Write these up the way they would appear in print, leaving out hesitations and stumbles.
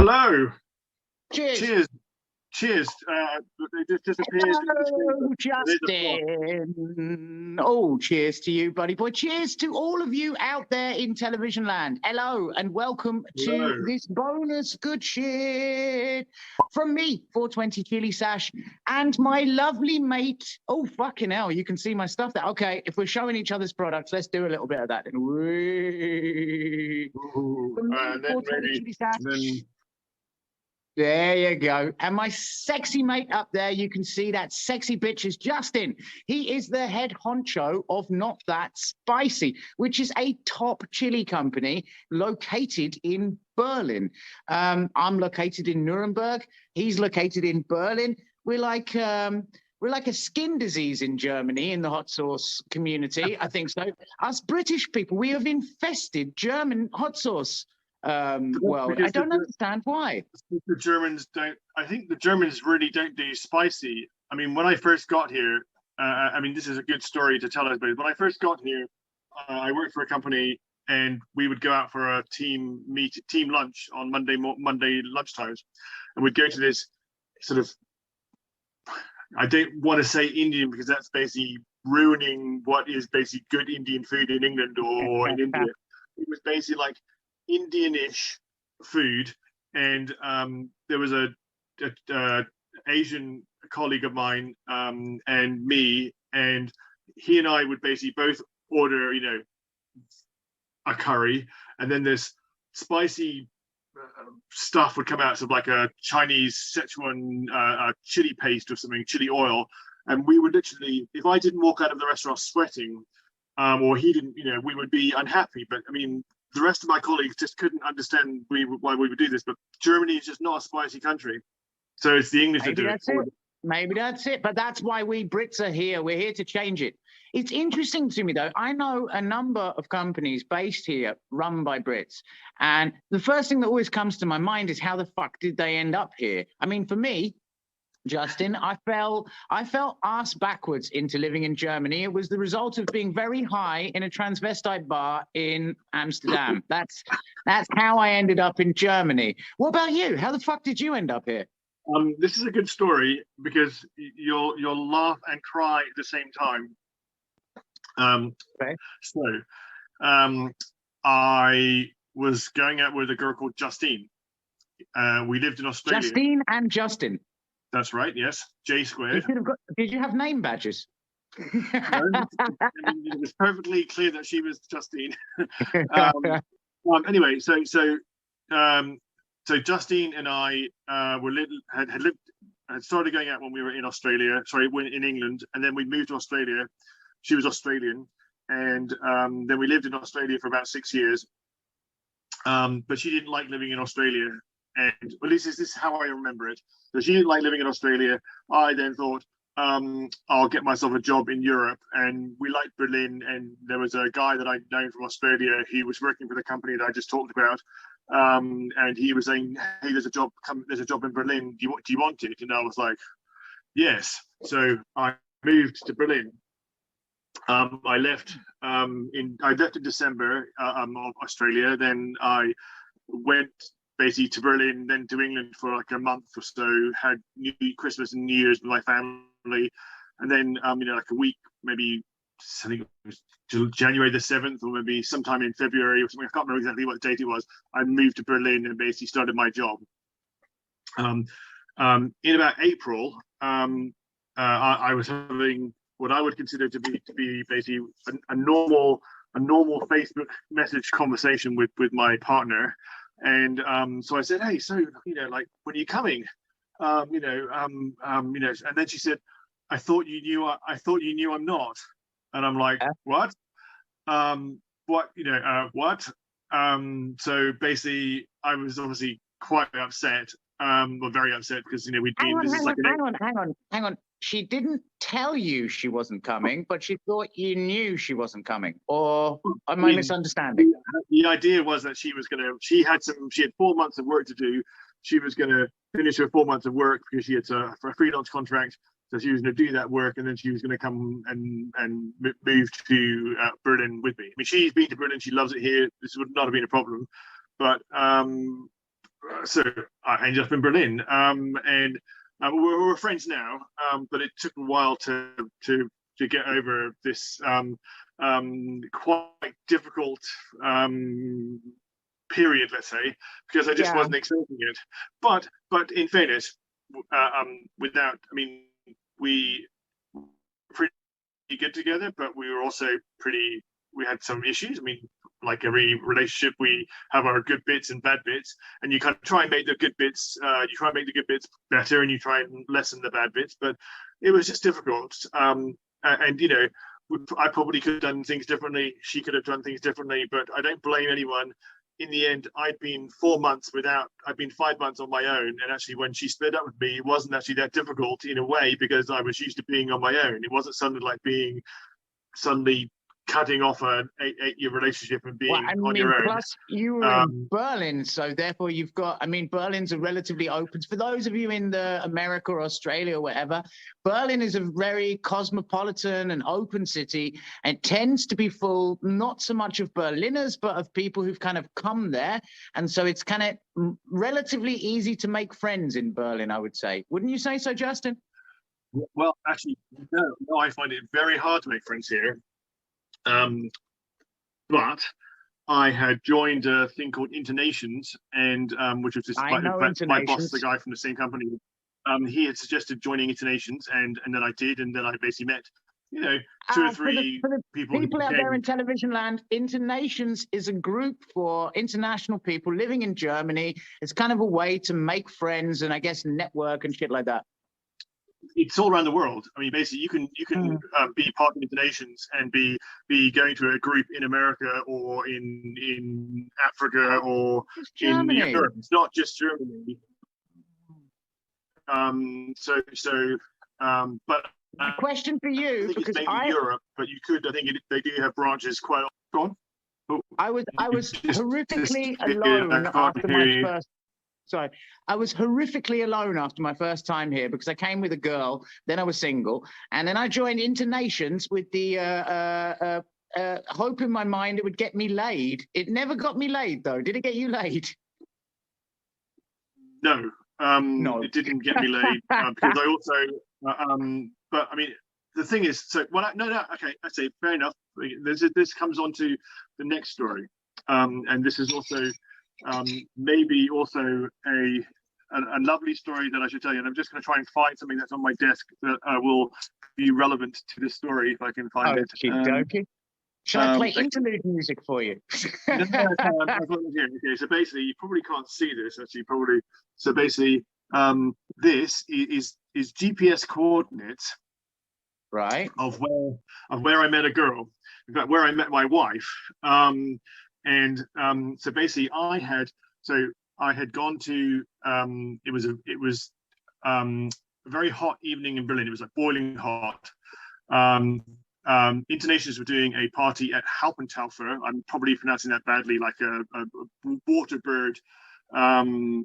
Hello. Cheers. Cheers. Cheers. It just disappeared. Hello, Justin. Oh, cheers to you, buddy boy. Cheers to all of you out there in television land. Hello, and welcome Hello. to this bonus good shit from me, 420 Chilli Sash, and my lovely mate. Oh, fucking hell, you can see my stuff there. Okay, if we're showing each other's products, let's do a little bit of that. From me, And then 420 maybe, Chilli Sash. then There you go. And my sexy mate up there, you can see that sexy bitch is Justin. He is the head honcho of Not That Spicy, which is a top chili company located in Berlin. I'm located in Nuremberg. He's located in Berlin. We're like a skin disease in Germany in the hot sauce community. I think so. Us British people, we have infested German hot sauce world. I don't understand why. The Germans don't. I think the Germans really don't do spicy. I mean, when I first got here, I mean, this is a good story to tell everybody. When I first got here, I worked for a company, and we would go out for a team lunch on Monday lunchtimes, and we'd go to this sort of. I don't want to say Indian because that's basically ruining what is basically good Indian food in England or in India. It was basically like Indian-ish food, and there was a Asian colleague of mine and me, and he and I would basically both order, a curry, and then this spicy stuff would come out of like a Chinese Szechuan chili paste or something, chili oil, and we would literally, if I didn't walk out of the restaurant sweating, or he didn't, we would be unhappy. But I mean, the rest of my colleagues just couldn't understand why we would do this. But Germany is just not a spicy country, so it's the English that do it. Maybe that's it. But that's why we Brits are here. We're here to change it. It's interesting to me, though. I know a number of companies based here run by Brits. And the first thing that always comes to my mind is how the fuck did they end up here? I mean, for me, Justin, I fell ass backwards into living in Germany. It was the result of being very high in a transvestite bar in Amsterdam. That's how I ended up in Germany. What about you? How the fuck did you end up here? This is a good story because you'll laugh and cry at the same time. Okay. So, I was going out with a girl called Justine. We lived in Australia. Justine and Justin. That's right. Yes, J squared. Did you have name badges? It was perfectly clear that she was Justine. Anyway, so Justine and I had started going out when we were in Australia. Sorry, in England, and then we moved to Australia. She was Australian, and then we lived in Australia for about 6 years. But she didn't like living in Australia. And at least this is how I remember it. So she didn't like living in Australia. I then thought, I'll get myself a job in Europe. And we liked Berlin. And there was a guy that I'd known from Australia. He was working for the company that I just talked about. And he was saying, hey, there's a job in Berlin. Do you want it? And I was like, yes. So I moved to Berlin. I left in December of Australia. Then I went basically to Berlin, then to England for like a month or so, had Christmas and New Year's with my family, and then like a week, maybe I think it was January the 7th, or maybe sometime in February or something, I can't remember exactly what date it was, I moved to Berlin and basically started my job. In about April, I was having what I would consider to be basically a normal Facebook message conversation with my partner. And so I said, hey, so like, when are you coming? And then she said, I thought you knew I'm not. And I'm like, what? What? So basically I was obviously quite upset, or very upset, because we'd been hang on. She didn't tell you she wasn't coming, but she thought you knew she wasn't coming. Or am I misunderstanding? The idea was that she had 4 months of work to do. She was going to finish her 4 months of work because she had for a freelance contract. So she was going to do that work, and then she was going to come and move to Berlin with me. I mean, she's been to Berlin. She loves it here. This would not have been a problem. But so I ended up in Berlin, and we're friends now. But it took a while to get over this quite difficult period, let's say, because I just Yeah. wasn't expecting it. But in fairness, without, I mean, we were pretty good together, but we were also pretty. We had some issues. I mean, like every relationship, we have our good bits and bad bits, and you kind of try and make the good bits. You try and make the good bits better, and you try and lessen the bad bits. But it was just difficult. And you know, I probably could have done things differently. She could have done things differently, but I don't blame anyone. In the end, I'd been 4 months without, I'd been 5 months on my own. And actually, when she split up with me, it wasn't actually that difficult in a way because I was used to being on my own. It wasn't something like being suddenly cutting off an 8-year relationship and being Well, I on mean, your own. plus you were in Berlin, so therefore you've got, I mean, Berlin's a relatively open, for those of you in the America or Australia or whatever, Berlin is a very cosmopolitan and open city and tends to be full, not so much of Berliners, but of people who've kind of come there. And so it's kind of relatively easy to make friends in Berlin, I would say. Wouldn't you say so, Justin? Well, actually, no, I find it very hard to make friends here. But I had joined a thing called Internations, and which was this I know my boss, Internations. the guy from the same company. He had suggested joining Internations, and then I did, and then I basically met, you know, two or three for the people. people out there in television land, Internations is a group for international people living in Germany. It's kind of a way to make friends and I guess network and shit like that. It's all around the world. I mean, basically, you can be part of Internations and be going to a group in America or in Africa or in Europe. It's not just Germany. But a question for you, I think because it's mainly Europe, but you could. I think they do have branches quite often. Oh, I was horrifically alone after my first. Sorry, I was horrifically alone after my first time here because I came with a girl, then I was single, and then I joined Internations with the hope in my mind it would get me laid. It never got me laid, though. Did it get you laid? No, no, it didn't get me laid because I also. But I mean, the thing is, so okay, I say fair enough. This comes on to the next story, and this is also. Maybe also a lovely story that I should tell you, and I'm just going to try and find something that's on my desk that will be relevant to this story if I can find it. Shall I play interlude music for you? No, okay, so basically, you probably can't see this actually. Probably, so basically, this is GPS coordinates, right, of where I met a girl, in fact, where I met my wife. And so basically, I had gone to it was a very hot evening in Berlin. It was like boiling hot. Internationals were doing a party at Haupentaufer. I'm probably pronouncing that badly, like a water bird in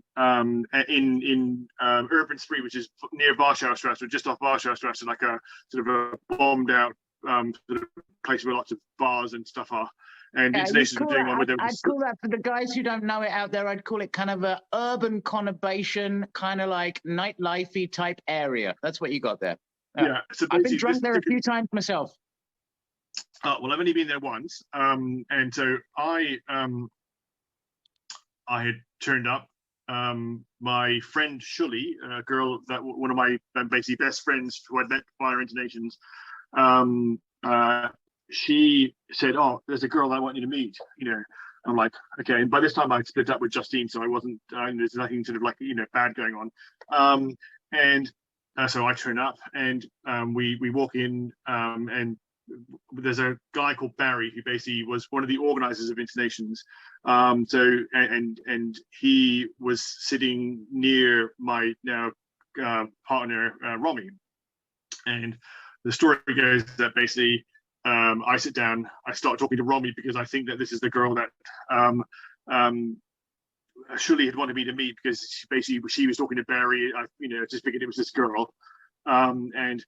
Urban Spree, which is near Warschaustrasse, just off Warschaustrasse, like a sort of a bombed out sort of place where lots of bars and stuff are. And Internations were doing one with them. I'd call that, for the guys who don't know it out there, I'd call it kind of a urban conurbation, kind of like nightlife-y type area. That's what you got there. Yeah. So I've been drunk there a few times myself. Well, I've only been there once. And so I had turned up. My friend Chilli, a girl that one of my basically best friends who I'd met via Internations, she said, "Oh, there's a girl I want you to meet." You know, I'm like, okay. And by this time, I'd split up with Justine, so I wasn't. There's nothing sort of like bad going on. So I turn up, and we walk in, and there's a guy called Barry who basically was one of the organizers of Internations. And he was sitting near my now partner Romy, and the story goes that basically. I sit down, I start talking to Romy because I think that this is the girl that Chilli had wanted me to meet, because she was talking to Barry. I just figured it was this girl. And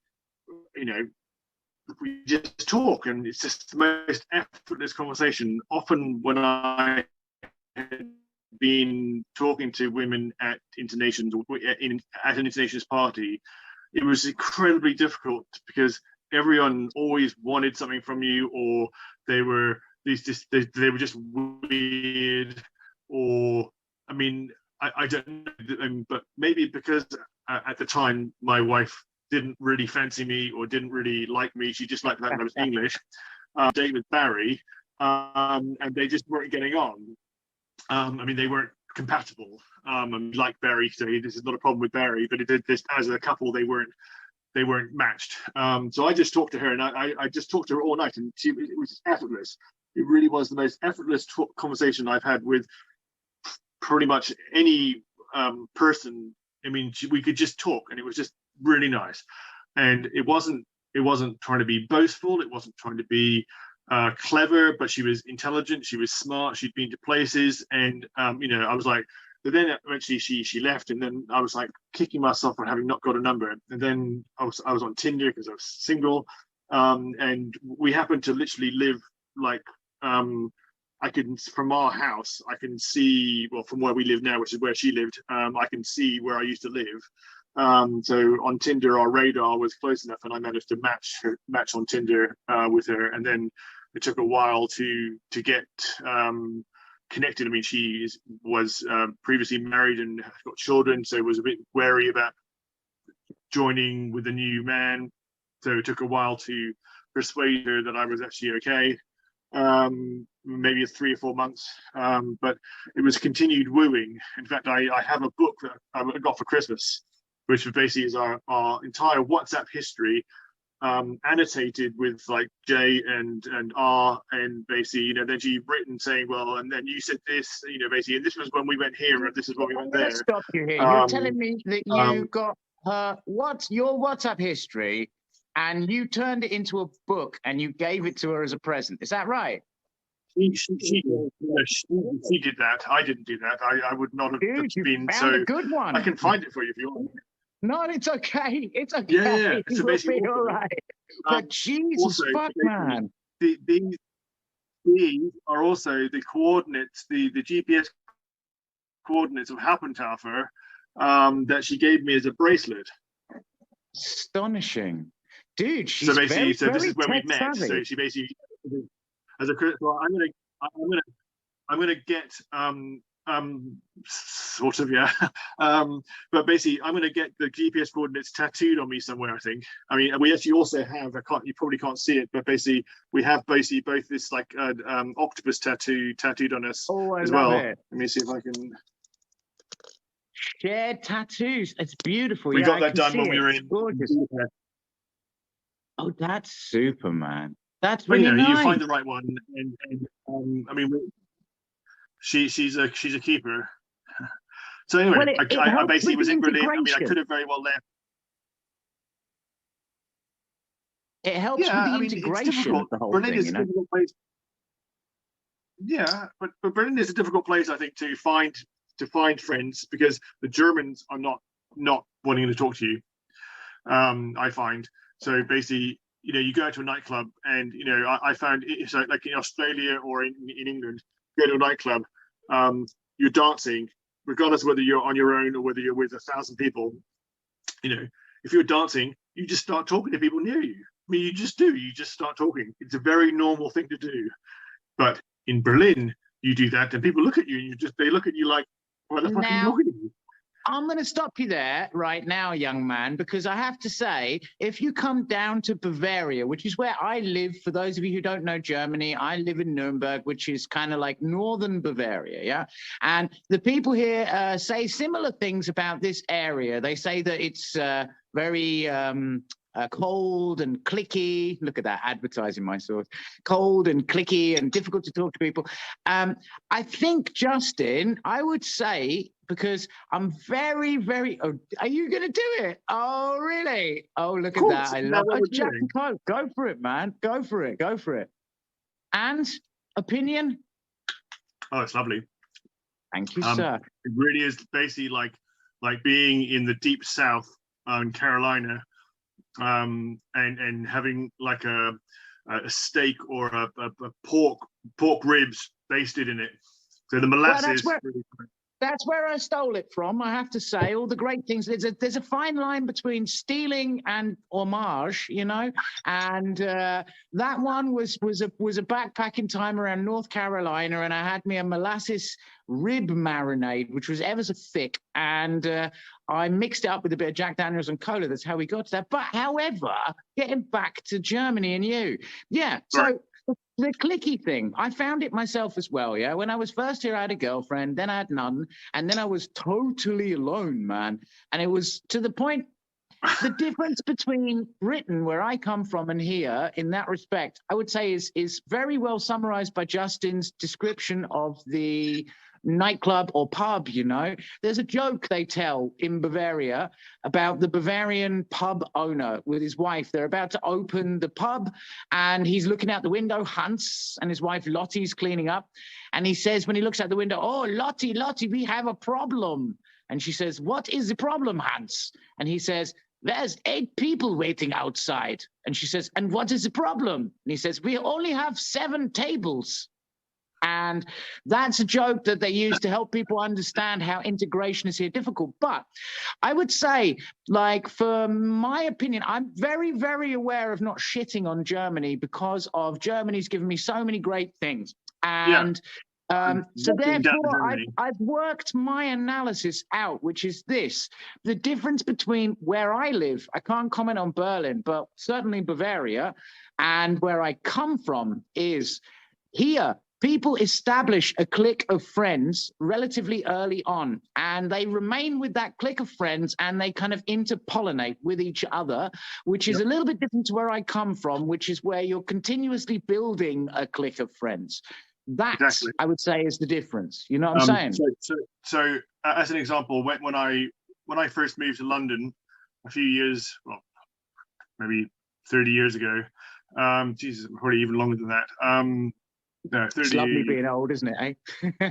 we just talk, and it's just the most effortless conversation. Often when I had been talking to women at Internations or at an Internations party, it was incredibly difficult because everyone always wanted something from you, or they were were just weird, or I mean, I don't know, but maybe because at the time my wife didn't really fancy me or didn't really like me. She just liked the fact that I was English. Date with Barry, and they just weren't getting on. I mean, they weren't compatible. I mean, like Barry, so this is not a problem with Barry, but as a couple, they weren't matched. So I just talked to her, and I just talked to her all night, and it was effortless. It really was the most effortless conversation I've had with pretty much any person. I mean, we could just talk, and it was just really nice. And it wasn't trying to be boastful. It wasn't trying to be clever, but she was intelligent. She was smart. She'd been to places, and you know, I was like. But then eventually she left, and then I was like kicking myself for having not got a number. And then I was on Tinder because I was single, and we happened to literally live like I can, from our house I can see, well, from where we live now, which is where she lived, I can see where I used to live. So on Tinder our radar was close enough, and I managed to match on Tinder with her. And then it took a while to get connected. I mean, she was previously married and got children, so was a bit wary about joining with a new man. So it took a while to persuade her that I was actually okay. Maybe 3 or 4 months, but it was continued wooing. In fact, I have a book that I got for Christmas, which basically is our entire WhatsApp history, annotated with like J and R, and basically, you know, then she'd written saying, well, and then you said this, you know, basically, and this was when we went here, and this is when we went there. Let's stop you here. You're telling me that you got her your WhatsApp history, and you turned it into a book, and you gave it to her as a present. Is that right? She did that. I didn't do that. I would not have been so. A good one. I can find it for you if you want. No, it's okay. It's okay. Yeah. So basically, be all right. But Jesus also, fuck, man. These are also the coordinates, the GPS coordinates of Happentaffer that she gave me as a bracelet. Astonishing, dude. She's so basically, very, so this is where we met. Savvy. So she basically, as a well, I'm gonna get sort of, yeah. But basically, I'm going to get the GPS coordinates tattooed on me somewhere, I think. I mean, we actually also have, you probably can't see it, but basically, we have basically both this like octopus tattooed on us as well. Let me see if I can. Shared tattoos. It's beautiful. We got that done when we were in. Gorgeous. Oh, that's super, man. That's really nice. You find the right one, and I mean. She's a keeper. So anyway, well, I basically was in Berlin. I mean, I could have very well left. It helps with the integration of the whole Berlin thing, is a difficult place. Yeah, but Berlin is a difficult place, I think, to find friends, because the Germans are not wanting to talk to you. I find. So basically, you know, you go to a nightclub, and you know, I found so like in Australia or in England. Go to a nightclub, you're dancing, regardless of whether you're on your own or whether you're with 1,000 people. You know, if you're dancing, you just start talking to people near you. I mean, you just start talking. It's a very normal thing to do. But in Berlin, you do that, and people look at you, and they look at you like, what the fuck are you talking to me? I'm going to stop you there right now, young man, because I have to say, if you come down to Bavaria, which is where I live, for those of you who don't know Germany, I live in Nuremberg, which is kind of like northern Bavaria, yeah? And the people here say similar things about this area. They say that it's very cold and cliquey. Look at that, advertising my source. Cold and cliquey and difficult to talk to people. I think, Justin, I would say, because I'm very, very. Oh, are you going to do it? Oh, really? Oh, look at that! I love it. Jack, go for it, man. Go for it. And opinion? Oh, it's lovely. Thank you, sir. It really is basically like being in the deep South in Carolina, and having like a steak or a pork ribs basted in it. So the molasses. Really, that's where I stole it from. I have to say, all the great things. There's a fine line between stealing and homage, you know. And that one was a backpacking time around North Carolina, and I had me a molasses rib marinade, which was ever so thick, and I mixed it up with a bit of Jack Daniels and cola. That's how we got to that. But however, getting back to Germany and you, yeah. So. Right. The clicky thing, I found it myself as well, yeah? When I was first here, I had a girlfriend, then I had none, and then I was totally alone, man. And it was to the point, the difference between Britain, where I come from, and here, in that respect, I would say is very well summarized by Justin's description of the nightclub or pub, you know. There's a joke they tell in Bavaria about the Bavarian pub owner with his wife. They're about to open the pub and he's looking out the window, Hans, and his wife Lottie's cleaning up. And he says, when he looks out the window, "Oh, Lottie, we have a problem." And she says, "What is the problem, Hans?" And he says, "There's 8 people waiting outside." And she says, "And what is the problem?" And he says, "We only have 7 tables." And that's a joke that they use to help people understand how integration is here difficult. But I would say, like, for my opinion, I'm very, very aware of not shitting on Germany because of Germany's given me so many great things. And so therefore, I've worked my analysis out, which is this. The difference between where I live, I can't comment on Berlin, but certainly Bavaria, and where I come from is here. People establish a clique of friends relatively early on, and they remain with that clique of friends, and they kind of interpollinate with each other, which is a little bit different to where I come from, which is where you're continuously building a clique of friends. That, exactly. I would say, is the difference. You know what I'm saying? So as an example, when I first moved to London a few years, well, maybe 30 years ago, Jesus, probably even longer than that. No, 30. It's lovely being old, isn't it, eh?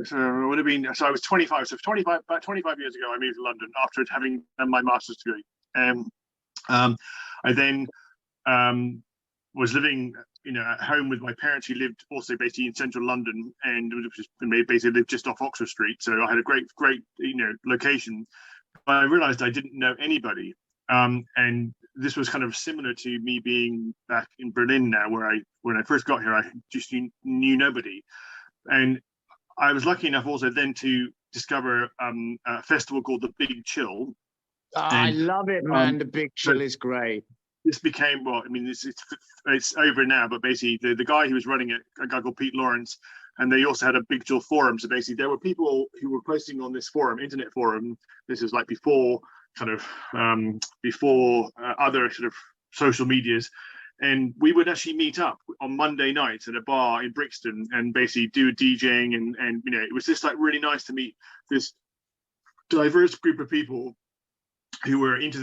So it would have been. So I was 25. So about 25 years ago, I moved to London after having done my master's degree. I then was living, at home with my parents, who lived also basically in central London, and basically lived just off Oxford Street. So I had a great, location. But I realised I didn't know anybody, and this was kind of similar to me being back in Berlin now, where when I first got here, I just knew nobody. And I was lucky enough also then to discover a festival called the Big Chill. I love it, man. The Big Chill is great. This became, it's over now, but basically the guy who was running it, a guy called Pete Lawrence, and they also had a Big Chill forum. So basically there were people who were posting on this forum, internet forum. This was like before other sort of social medias, and we would actually meet up on Monday nights at a bar in Brixton and basically do DJing, and it was just like really nice to meet this diverse group of people who were into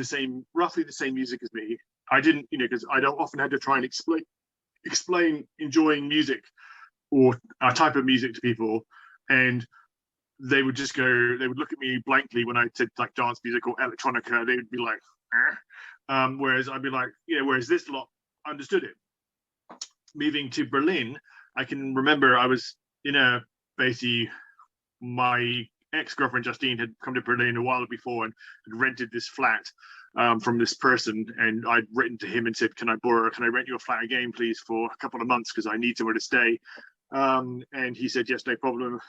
roughly the same music as me. I didn't, because I don't often have to try and explain enjoying music or a type of music to people, and they would look at me blankly when I said like dance music or electronica. They would be like, eh. Whereas I'd be like, whereas this lot understood it. Moving to Berlin, I can remember I was basically my ex-girlfriend Justine had come to Berlin a while before and had rented this flat from this person, and I'd written to him and said, can I rent you a flat again, please, for a couple of months because I need somewhere to stay. And he said, yes, no problem.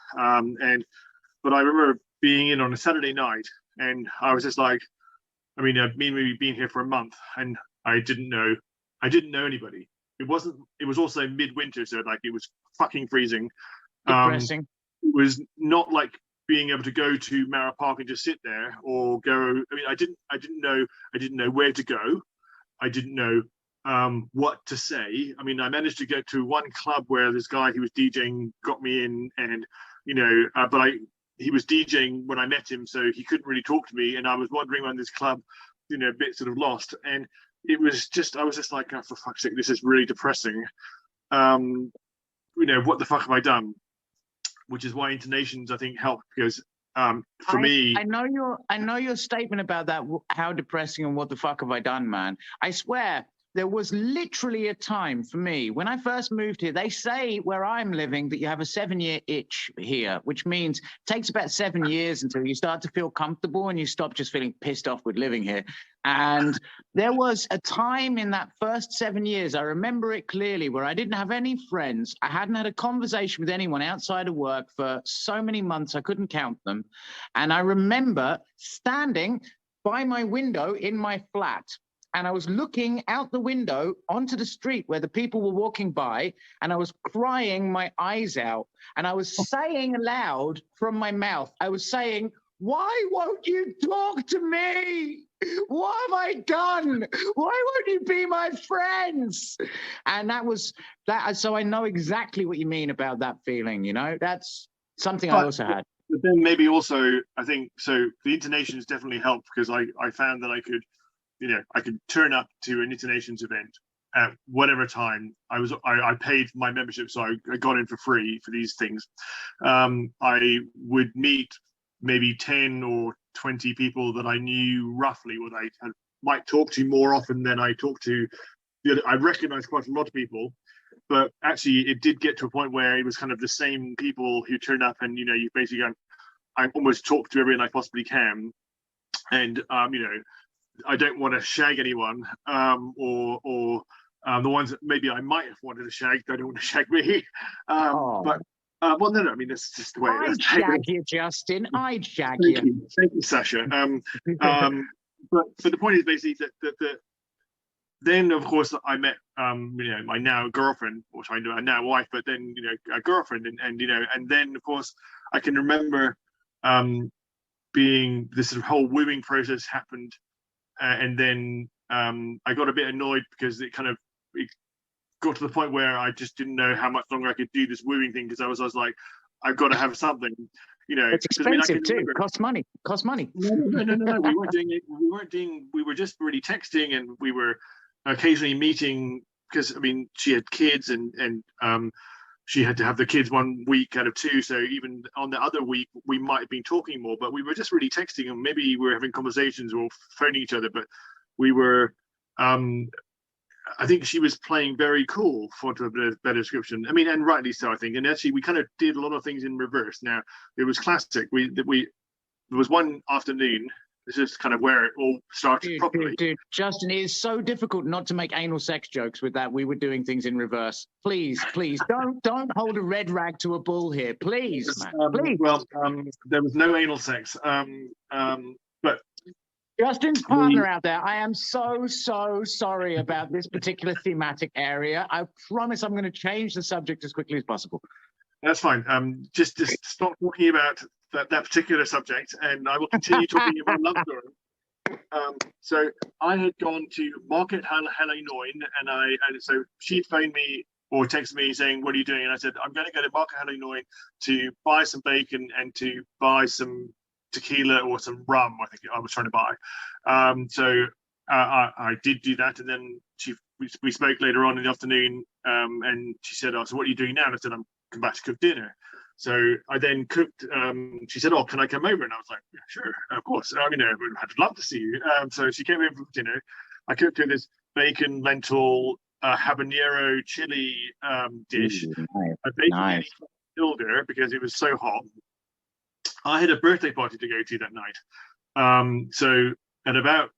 But I remember being in on a Saturday night, and I was just like, I'd maybe been here for a month, and I didn't know anybody. It was also midwinter, so like it was fucking freezing. Depressing. It was not like being able to go to Manor Park and just sit there or go. I didn't know where to go. I didn't know what to say. I managed to get to one club where this guy who was DJing got me in, and but he was DJing when I met him, so he couldn't really talk to me, and I was wandering around this club, a bit sort of lost, and I was just like, oh, for fuck's sake, this is really depressing. What the fuck have I done? Which is why intonations, I think, help, because for me, I know your statement about that, how depressing and what the fuck have I done, man. I swear, there was literally a time for me when I first moved here. They say where I'm living that you have a 7-year itch here, which means it takes about 7 years until you start to feel comfortable and you stop just feeling pissed off with living here. And there was a time in that first 7 years, I remember it clearly, where I didn't have any friends. I hadn't had a conversation with anyone outside of work for so many months, I couldn't count them. And I remember standing by my window in my flat, and I was looking out the window onto the street where the people were walking by, and I was crying my eyes out. And I was saying aloud from my mouth, I was saying, why won't you talk to me? What have I done? Why won't you be my friends? And that was that. So I know exactly what you mean about that feeling, you know, that's something I also had. But then maybe also, I think, so the intonations definitely helped, because I found that I could, you know, I could turn up to an intonations event at whatever time. I paid my membership, so I got in for free for these things. I would meet maybe 10 or 20 people that I knew roughly, or I might talk to more often than I talk to. I recognized quite a lot of people, but actually it did get to a point where it was kind of the same people who turned up, and, you know, you basically go, I almost talk to everyone I possibly can. And, you know, I don't want to shag anyone, or the ones that maybe I might have wanted to shag, they don't want to shag me. But well, no, I mean, that's just the way it is. I'd shag you, Justin. I'd shag Thank you. Thank you, Sasha. But the point is basically that then, of course, I met, you know, my now girlfriend, which I know my now wife, but then, you know, a girlfriend, and you know, and then, of course, I can remember being this sort of whole wooing process happened. And then I got a bit annoyed because it got to the point where I just didn't know how much longer I could do this wooing thing, because I was like, I've got to have something, you know. It's expensive too. Remember, Costs money. No. We weren't doing it. We were just really texting, and we were occasionally meeting, because I mean, she had kids, and she had to have the kids 1 week out of 2. So even on the other week, we might have been talking more, but we were just really texting, and maybe we were having conversations or phoning each other. But we were, I think she was playing very cool, for a better description. I mean, and rightly so, I think. And actually, we kind of did a lot of things in reverse. Now, it was classic. There was one afternoon. This is kind of where it all started properly. Dude, Justin, it is so difficult not to make anal sex jokes with that. We were doing things in reverse. Please, don't hold a red rag to a bull here. Please, man. Please. Well, there was no anal sex. But Justin's partner out there, I am so sorry about this particular thematic area. I promise I'm going to change the subject as quickly as possible. That's fine. Just stop talking about that particular subject, and I will continue talking about love story. So I had gone to Market Hallinoin, and so she phoned me or texted me saying, "What are you doing?" And I said, "I'm going to go to Market Hallinoin to buy some bacon and to buy some tequila or some rum." I think I was trying to buy. So I did do that, and then we spoke later on in the afternoon, and she said, "Oh, so what are you doing now?" And I said, "I'm come back to cook dinner." So I then cooked. She said, "Oh, can I come over?" And I was like, "Yeah, sure, of course. I mean, I'd love to see you." So she came over for dinner. I cooked her this bacon, lentil, habanero chili dish. I basically killed her because it was so hot. I had a birthday party to go to that night. So at about,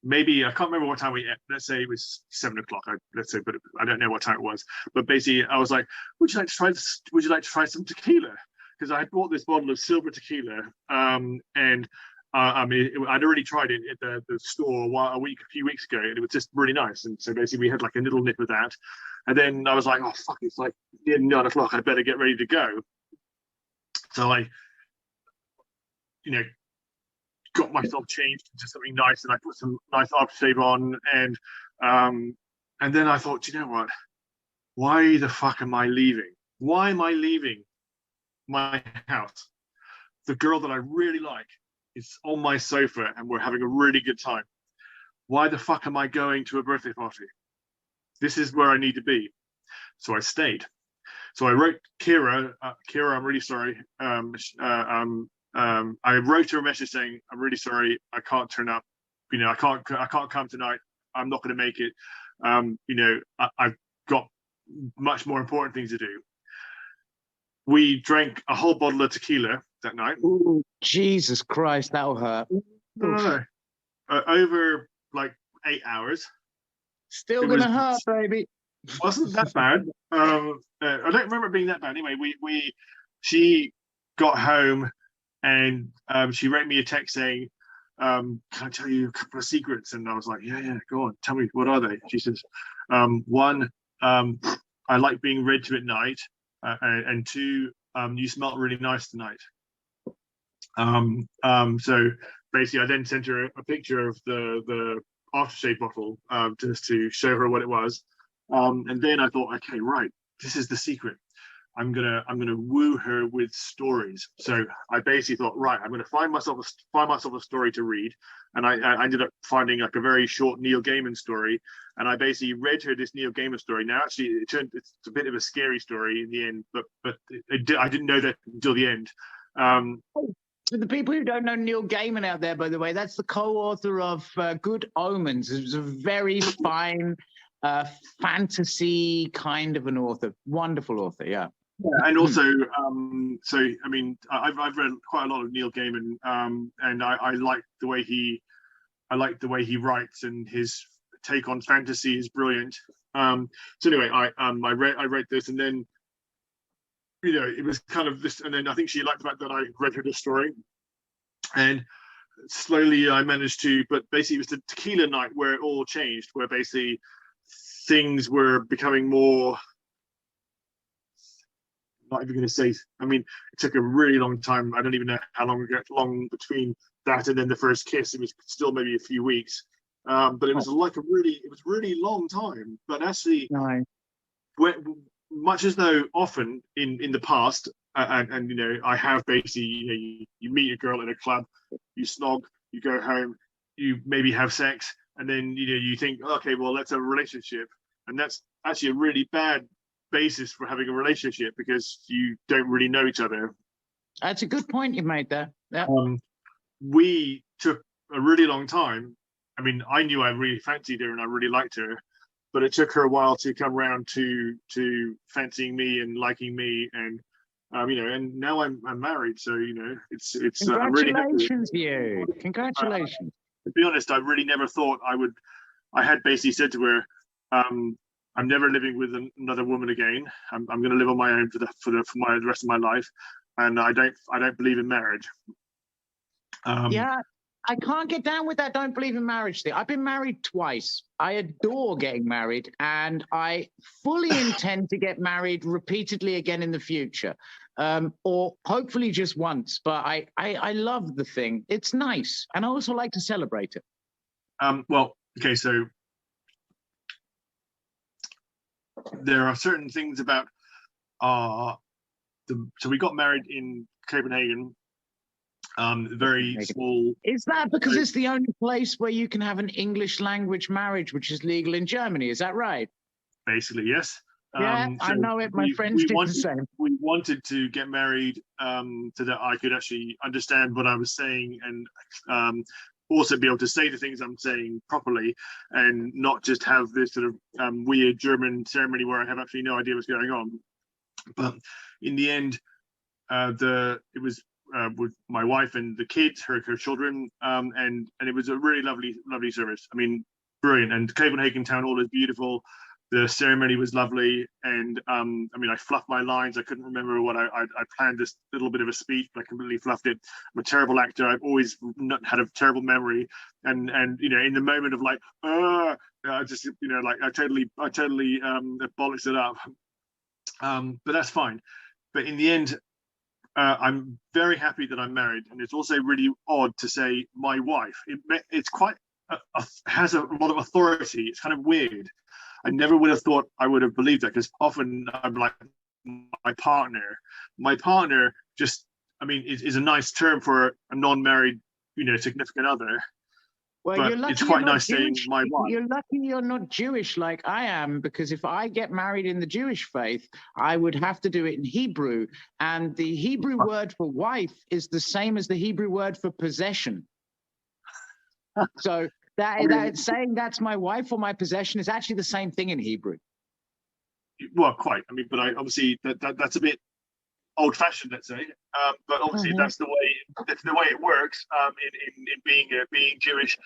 maybe, I can't remember what time we ate. Let's say it was 7 o'clock. Let's say, but I don't know what time it was. But basically, I was like, "Would you like to try this? Would you like to try some tequila?" Because I had bought this bottle of silver tequila, and I mean, I'd already tried it at the store a few weeks ago, and it was just really nice. And so basically, we had like a little nip of that, and then I was like, "Oh fuck, it's like near 9 o'clock. I better get ready to go." So I, you know, got myself changed into something nice, and I put some nice aftershave on, and then I thought, you know what? Why the fuck am I leaving? Why am I leaving my house? The girl that I really like is on my sofa, and we're having a really good time. Why the fuck am I going to a birthday party? This is where I need to be. So I stayed. So I wrote Kira, I'm really sorry. I wrote her a message saying, "I'm really sorry, I can't turn up. You know, I can't come tonight. I'm not going to make it. I've got much more important things to do. We drank a whole bottle of tequila that night. Ooh, Jesus Christ, that'll hurt. No. Over like 8 hours. Still gonna hurt, baby. Wasn't that bad. I don't remember it being that bad. Anyway, she got home and she wrote me a text saying, can I tell you a couple of secrets? And I was like, yeah, go on, tell me, what are they? She says, one, I like being read to at night, and two, you smell really nice tonight. So basically I then sent her a picture of the aftershave bottle, just to show her what it was. And then I thought, okay, right, this is the secret. I'm gonna woo her with stories. So I basically thought, right, I'm gonna find myself a story to read, and I ended up finding like a very short Neil Gaiman story, and I basically read her this Neil Gaiman story. Now, actually, it's a bit of a scary story in the end, but I didn't know that until the end. For the people who don't know Neil Gaiman out there, by the way, that's the co-author of Good Omens. It was a very fine fantasy kind of an author, wonderful author, yeah. And also, so I mean, I've read quite a lot of Neil Gaiman, and I like the way he writes, and his take on fantasy is brilliant. So anyway, I read this, and then it was kind of this, and then I think she liked the fact that I read her this story, and slowly I managed to. But basically, it was the tequila night where it all changed, where basically things were becoming more. Not even going to say. I mean, it took a really long time. I don't even know how long between that and then the first kiss. It was still maybe a few weeks, but it was really long time. But actually, much as though often in the past, and I have basically, you meet a girl in a club, you snog, you go home, you maybe have sex, and then you think, okay, well, let's have a relationship, and that's actually a really bad basis for having a relationship, because you don't really know each other. That's a good point you made there. Yeah. We took a really long time. I mean, I knew I really fancied her and I really liked her, but it took her a while to come around to fancying me and liking me, and and now I'm married, so it's congratulations, you. Congratulations. To be honest, I really never thought I would. I had basically said to her, I'm never living with another woman again. I'm going to live on my own for the rest of my life, and I don't believe in marriage. Yeah, I can't get down with that. Don't believe in marriage thing. I've been married twice. I adore getting married, and I fully intend to get married repeatedly again in the future, or hopefully just once. But I love the thing. It's nice, and I also like to celebrate it. Well, okay, so. There are certain things about so we got married in Copenhagen, very small. Is that because it's the only place where you can have an English language marriage, which is legal in Germany? Is that right? Basically, yes. Yeah, so I know it. My friends did the same. We wanted to get married so that I could actually understand what I was saying, and also be able to say the things I'm saying properly, and not just have this sort of weird German ceremony where I have actually no idea what's going on. But in the end, it was with my wife and the kids, her children, and it was a really lovely service. I mean, brilliant. And Copenhagen town hall is beautiful. The ceremony was lovely, and I mean, I fluffed my lines. I couldn't remember what I planned this little bit of a speech, but I completely fluffed it. I'm a terrible actor. I've always had a terrible memory, and in the moment of like, I just like I totally bollocks it up. But that's fine. But in the end, I'm very happy that I'm married, and it's also really odd to say my wife. It's quite has a lot of authority. It's kind of weird. I never would have thought I would have believed that, because often I'm like my partner. My partner just, I mean, is a nice term for a non-married, significant other. Well, but you're lucky it's quite nice Jewish. saying my wife. You're lucky you're not Jewish like I am, because if I get married in the Jewish faith, I would have to do it in Hebrew. And the Hebrew word for wife is the same as the Hebrew word for possession. So That saying that's my wife or my possession is actually the same thing in Hebrew. Well, quite. I mean, but obviously that's a bit old-fashioned, let's say. But obviously that's the way it works. In being Jewish,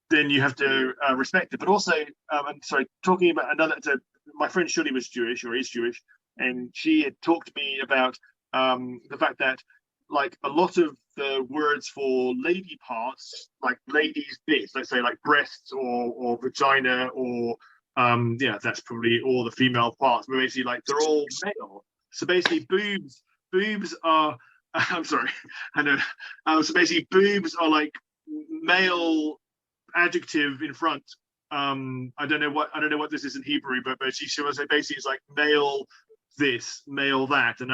then you have to respect it. But also, and sorry, talking about another. So my friend Chilli was Jewish or is Jewish, and she had talked to me about the fact that like a lot of the words for lady parts, like ladies' bits, let's say like breasts or vagina or yeah, that's probably all the female parts, but basically like they're all male. So basically boobs are I'm sorry, I know. So basically boobs are like male adjective in front. I don't know what this is in Hebrew, but she was say basically it's like male this, male that, and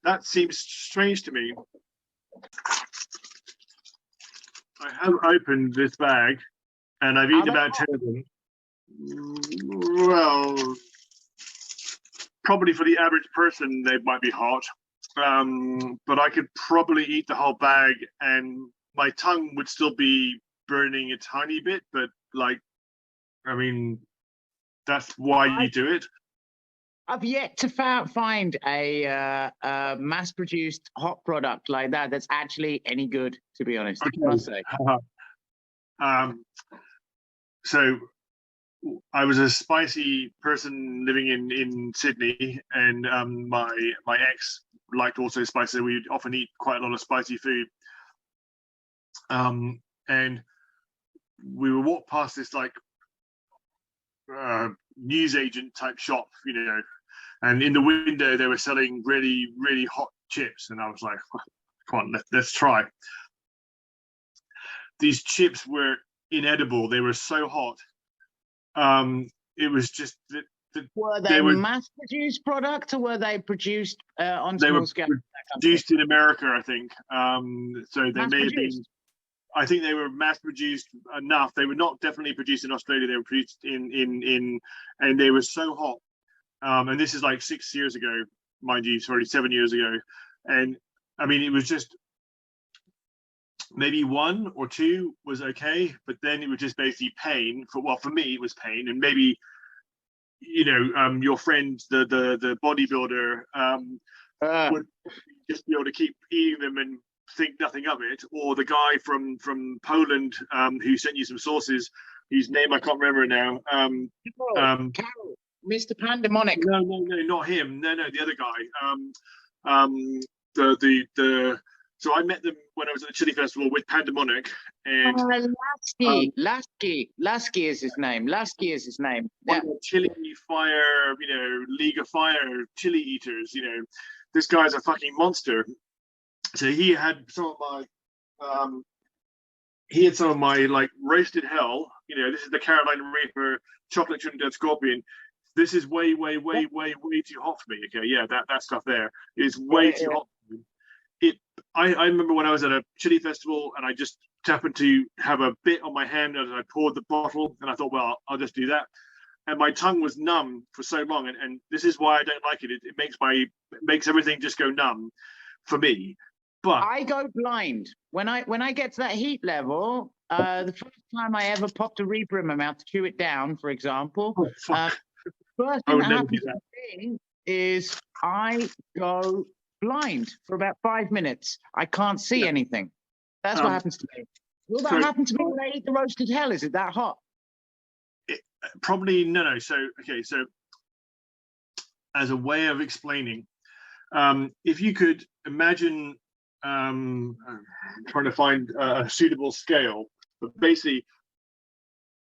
that seems strange to me. I have opened this bag, and I've eaten about 10 of them. Well, probably for the average person, they might be hot, but I could probably eat the whole bag, and my tongue would still be burning a tiny bit. But like, I mean, that's why you do it. I've yet to find a mass-produced hot product like that that's actually any good, to be honest. Okay. I must say. So I was a spicy person living in Sydney, and my ex liked also spicy. So we'd often eat quite a lot of spicy food. And we would walk past this like newsagent type shop, you know, and in the window they were selling really, really hot chips, and I was like, come on, let's try. These chips were inedible. They were so hot. It was just were they mass-produced product, or were they produced on small scale? They were produced in America, I think. So they may have been. I think they were mass-produced enough. They were not definitely produced in Australia. They were produced in and they were so hot. And this is like 6 years ago, mind you, sorry, 7 years ago. And I mean, it was just maybe one or two was okay, but then it was just basically pain. For me, it was pain, and maybe you know, your friend, the bodybuilder, would just be able to keep eating them and think nothing of it, or the guy from Poland who sent you some sauces, whose name I can't remember now. Carol, Mr. Pandemonic. No, not him. No, the other guy. So I met them when I was at the Chilli Festival with Pandemonic, and Lasky is his name. Yeah. Chili Fire, you know, League of Fire chili eaters. You know, this guy's a fucking monster. So he had some of my like roasted hell. You know, this is the Carolina Reaper chocolate Trinidad Scorpion. This is way too hot for me. Okay, yeah, that stuff there is way too hot for me. I remember when I was at a Chili festival and I just happened to have a bit on my hand as I poured the bottle, and I thought, well, I'll just do that. And my tongue was numb for so long, and this is why I don't like it. It makes everything just go numb for me. But I go blind when I get to that heat level. The first time I ever popped a Reaper in my mouth to chew it down, for example, the first thing that happens to me is I go blind for about 5 minutes. I can't see anything. That's what happens to me. Will that happen to me when I eat the roasted hell? Is it that hot? Probably no. So as a way of explaining, if you could imagine, trying to find a suitable scale, but basically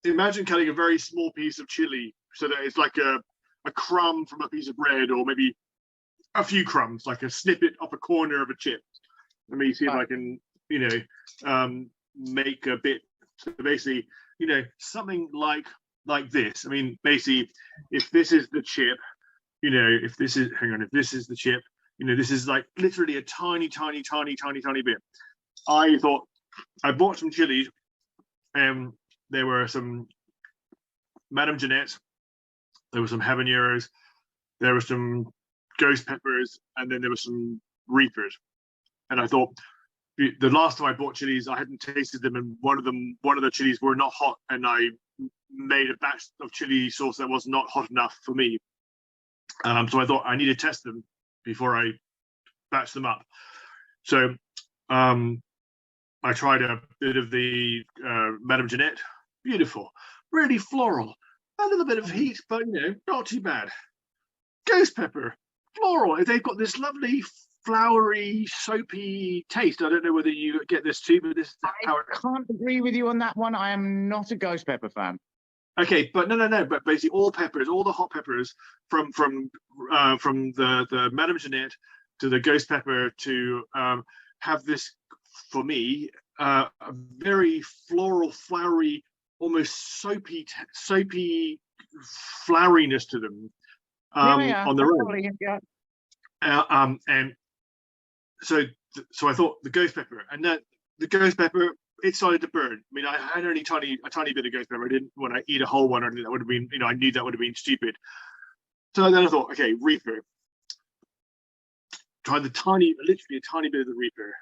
imagine cutting a very small piece of chili so that it's like a crumb from a piece of bread, or maybe a few crumbs, like a snippet off a corner of a chip. Let me see if I can, you know, make a bit. So basically, you know, something like this. I mean, basically, if this is the chip, you know, if this is the chip, you know, this is like literally a tiny bit. I thought I bought some chilies, and there were some Madame Jeanette, there were some habaneros, there were some ghost peppers, and then there were some reapers. And I thought, the last time I bought chilies, I hadn't tasted them, and one of the chilies were not hot, and I made a batch of chili sauce that was not hot enough for me. So I thought I need to test them before I batch them up. So I tried a bit of the Madame Jeanette. Beautiful, really floral, a little bit of heat, but not too bad. Ghost pepper, floral. They've got this lovely flowery, soapy taste. I don't know whether you get this too, but this is how I can't agree with you on that one. I am not a ghost pepper fan. Okay, but no. But basically, all peppers, all the hot peppers, from the Madame Jeanette to the ghost pepper to have this, for me, a very floral, flowery, almost soapy floweriness to them on their own. And so I thought the ghost pepper, and that the ghost pepper, it started to burn. I mean, I had only a tiny bit of ghost pepper. I didn't want to eat a whole one. That would have been, I knew that would have been stupid. So then I thought, okay, Reaper. Try literally a tiny bit of the Reaper.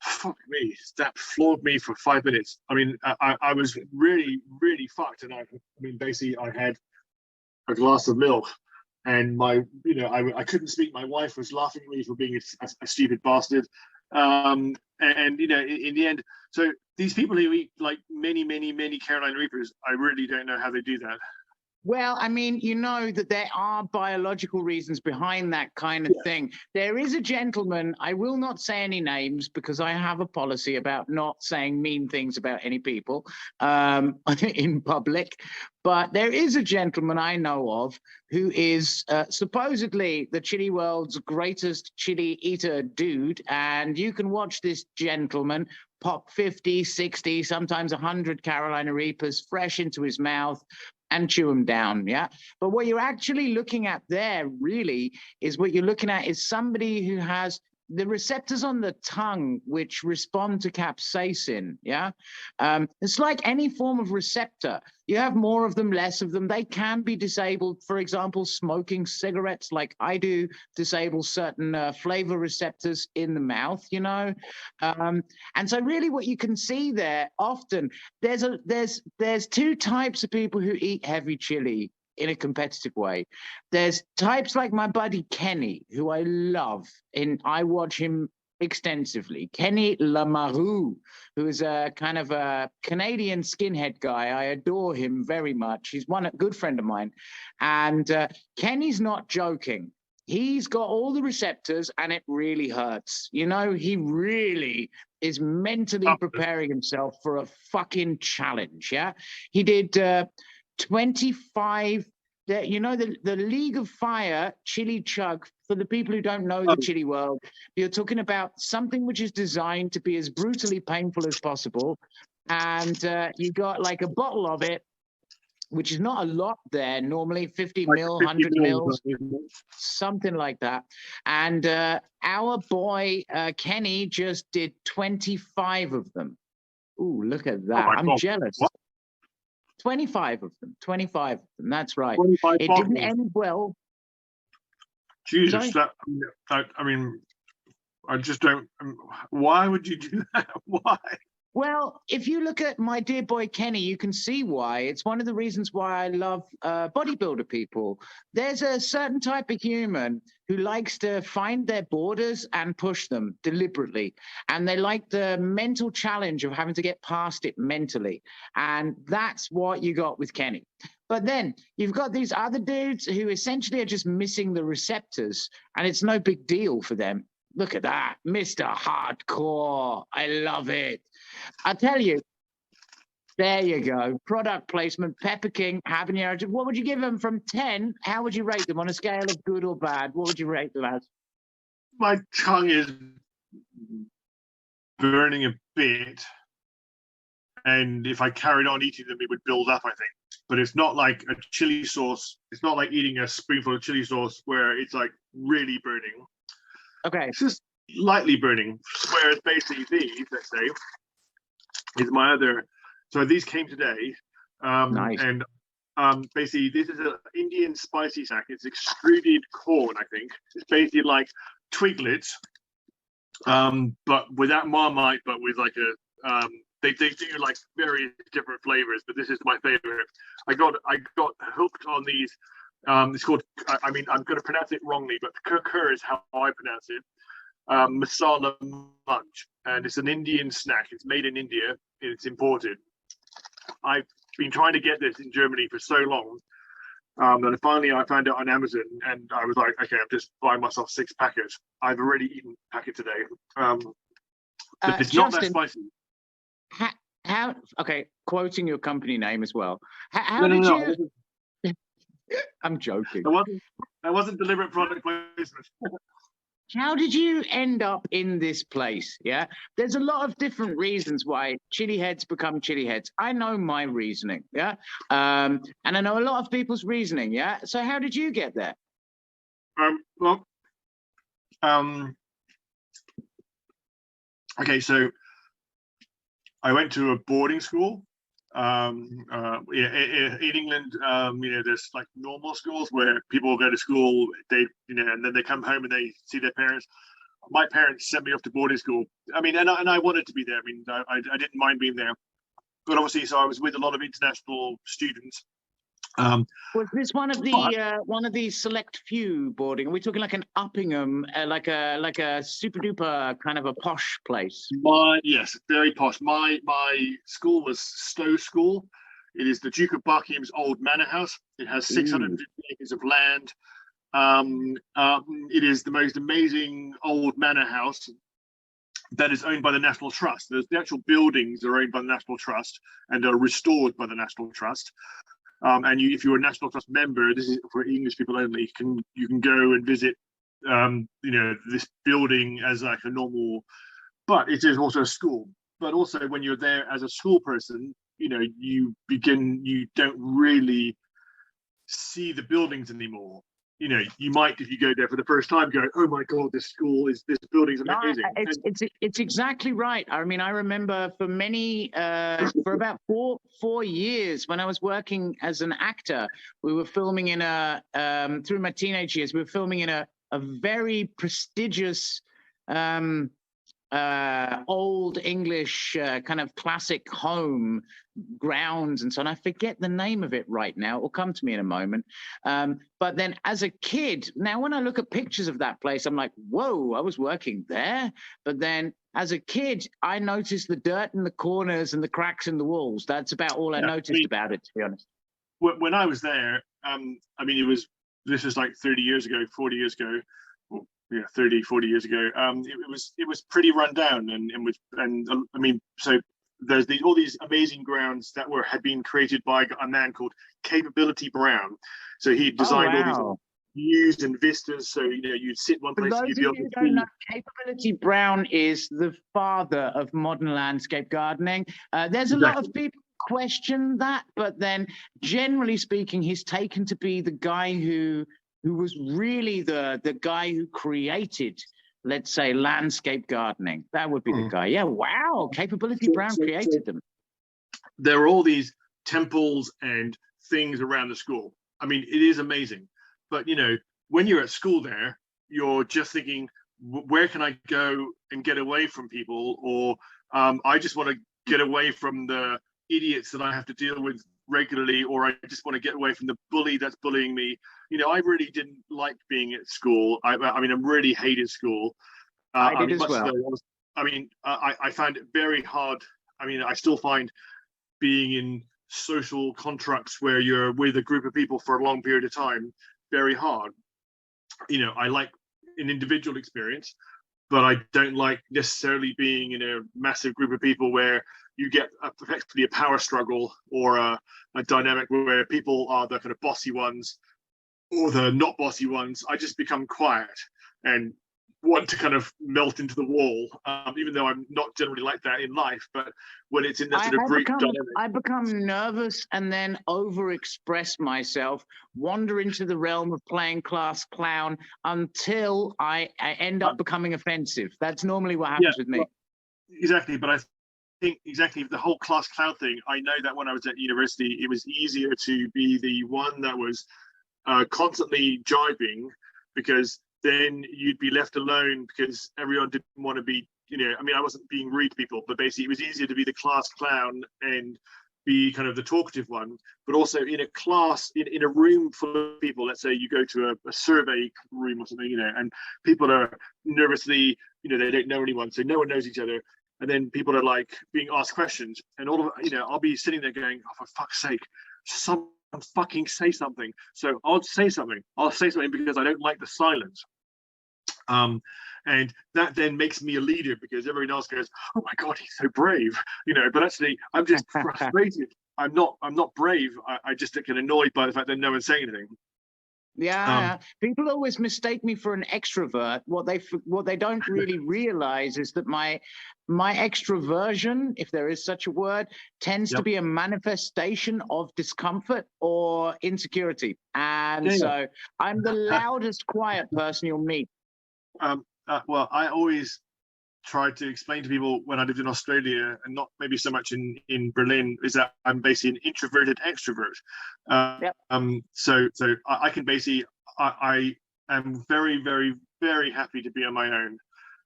Fuck me, that floored me for 5 minutes. I mean, I was really, really fucked. And I mean, basically, I had a glass of milk, and I couldn't speak. My wife was laughing at me for being a stupid bastard. And in the end, so these people who eat like many Carolina Reapers, I really don't know how they do that. Well, I mean, you know that there are biological reasons behind that kind of thing. There is a gentleman, I will not say any names because I have a policy about not saying mean things about any people in public. But there is a gentleman I know of who is supposedly the chili world's greatest chili eater dude. And you can watch this gentleman pop 50, 60, sometimes 100 Carolina Reapers fresh into his mouth and chew them down, yeah? But what you're actually looking at there really is somebody who has the receptors on the tongue which respond to capsaicin, yeah? It's like any form of receptor. You have more of them, less of them. They can be disabled. For example, smoking cigarettes like I do disable certain flavor receptors in the mouth, And so really what you can see there often, there's two types of people who eat heavy chili in a competitive way. There's types like my buddy Kenny, who I love, and I watch him extensively. Kenny Lamarue, who is a kind of a Canadian skinhead guy. I adore him very much. He's a good friend of mine. And Kenny's not joking. He's got all the receptors and it really hurts. He really is mentally preparing himself for a fucking challenge, yeah? He did 25, the League of Fire chili chug. For the people who don't know the chili world, you're talking about something which is designed to be as brutally painful as possible. And you got like a bottle of it, which is not a lot there, normally 50 mil, 100 mils, something like that. And our boy Kenny just did 25 of them. Ooh, look at that. I'm jealous. What? 25 of them. That's right. It didn't end well. Jesus, I mean, I just don't. Why would you do that? Why? Well, if you look at my dear boy Kenny, you can see why. It's one of the reasons why I love bodybuilder people. There's a certain type of human who likes to find their borders and push them deliberately. And they like the mental challenge of having to get past it mentally. And that's what you got with Kenny. But then you've got these other dudes who essentially are just missing the receptors, and it's no big deal for them. Look at that, Mr. Hardcore. I love it. I tell you, there you go. Product placement, Pepper King, habanero. What would you give them from 10? How would you rate them on a scale of good or bad? What would you rate them as? My tongue is burning a bit. And if I carried on eating them, it would build up, I think. But it's not like a chili sauce. It's not like eating a spoonful of chili sauce where it's like really burning. Okay. It's just lightly burning. Whereas basically these, let's say, is my other. So these came today. Nice. And basically this is an Indian spicy snack. It's extruded corn, I think. It's basically like twiglets but without Marmite, but with like a they do like various different flavors, but this is my favorite. I got hooked on these. It's called. I mean, I'm going to pronounce it wrongly, but kurkur is how I pronounce it. Masala munch, and it's an Indian snack. It's made in India. It's imported. I've been trying to get this in Germany for so long, and finally I found it on Amazon, and I was like, okay, I'm just buying myself 6 packets. I've already eaten a packet today. But it's not that spicy. How? Okay, quoting your company name as well. How No, did no, you? I'm joking. That wasn't deliberate product placement. How did you end up in this place? Yeah, there's a lot of different reasons why chili heads become chili heads. I know my reasoning. Yeah, and I know a lot of people's reasoning. Yeah, so how did you get there? Well, okay, so I went to a boarding school. In England, there's like normal schools where people go to school, and then they come home and they see their parents. My parents sent me off to boarding school. I mean, and I wanted to be there. I mean, I didn't mind being there, but obviously, so I was with a lot of international students. Was this one of the select few boarding? Are we talking like an Uppingham, like a super duper kind of a posh place? Yes, very posh. My school was Stowe School. It is the Duke of Buckingham's old manor house. It has 650 acres of land. It is the most amazing old manor house that is owned by the National Trust. The actual buildings are owned by the National Trust and are restored by the National Trust. And if you're a National Trust member, this is for English people only. You can go and visit, this building as like a normal, but it is also a school. But also when you're there as a school person, you don't really see the buildings anymore. You might, if you go there for the first time, go, "Oh my God, this building's amazing." It's exactly right. I mean, I remember for about four years when I was working as an actor, we were filming through my teenage years, we were filming in a very prestigious old English kind of classic home grounds and so on. I forget the name of it right now. It will come to me in a moment. But then as a kid, now when I look at pictures of that place, I'm like, whoa, I was working there. But then as a kid, I noticed the dirt in the corners and the cracks in the walls. That's about all I noticed about it, to be honest. When I was there, this was like 30 years ago, 40 years ago. 30, 40 years ago. It was pretty run down, so there's all these amazing grounds that had been created by a man called Capability Brown. So he designed all these views and vistas. So you'd sit one place and you'd be able to see. Capability Brown is the father of modern landscape gardening. There's a lot of people question that, but then generally speaking, he's taken to be the guy who was really the guy who created, let's say, landscape gardening. That would be the guy. Yeah, wow. Capability Brown created them. There are all these temples and things around the school. I mean, it is amazing. But, when you're at school there, you're just thinking, where can I go and get away from people? Or I just want to get away from the idiots that I have to deal with regularly, or I just want to get away from the bully that's bullying me. I really didn't like being at school. I really hated school. I did as well. I found it very hard. I still find being in social contracts where you're with a group of people for a long period of time very hard. I like an individual experience, but I don't like necessarily being in a massive group of people where you get effectively a power struggle or a dynamic where people are the kind of bossy ones or the not bossy ones. I just become quiet and want to kind of melt into the wall, even though I'm not generally like that in life. But when it's in that sort of group dynamic, I become nervous and then overexpress myself, wander into the realm of playing class clown until I end up becoming offensive. That's normally what happens with me. Exactly, but I think exactly the whole class clown thing. I know that when I was at university, it was easier to be the one that was constantly jibing, because then you'd be left alone because everyone didn't want to be, I mean, I wasn't being rude to people, but basically it was easier to be the class clown and be kind of the talkative one. But also in a class, in a room full of people, let's say you go to a survey room or something, and people are nervously, they don't know anyone, so no one knows each other. And then people are like being asked questions, and all of, I'll be sitting there going, oh, for fuck's sake, someone fucking say something. So I'll say something because I don't like the silence. And that then makes me a leader because everyone else goes, oh my God, he's so brave, but actually I'm just frustrated. I'm not brave. I just get annoyed by the fact that no one's saying anything. Yeah, people always mistake me for an extrovert. What they don't really realize is that my extroversion, if there is such a word, tends to be a manifestation of discomfort or insecurity. And so I'm the loudest, quiet person you'll meet. Well, I always tried to explain to people when I lived in Australia, and not maybe so much in Berlin, is that I'm basically an introverted extrovert. So I can basically, I am very, very, very happy to be on my own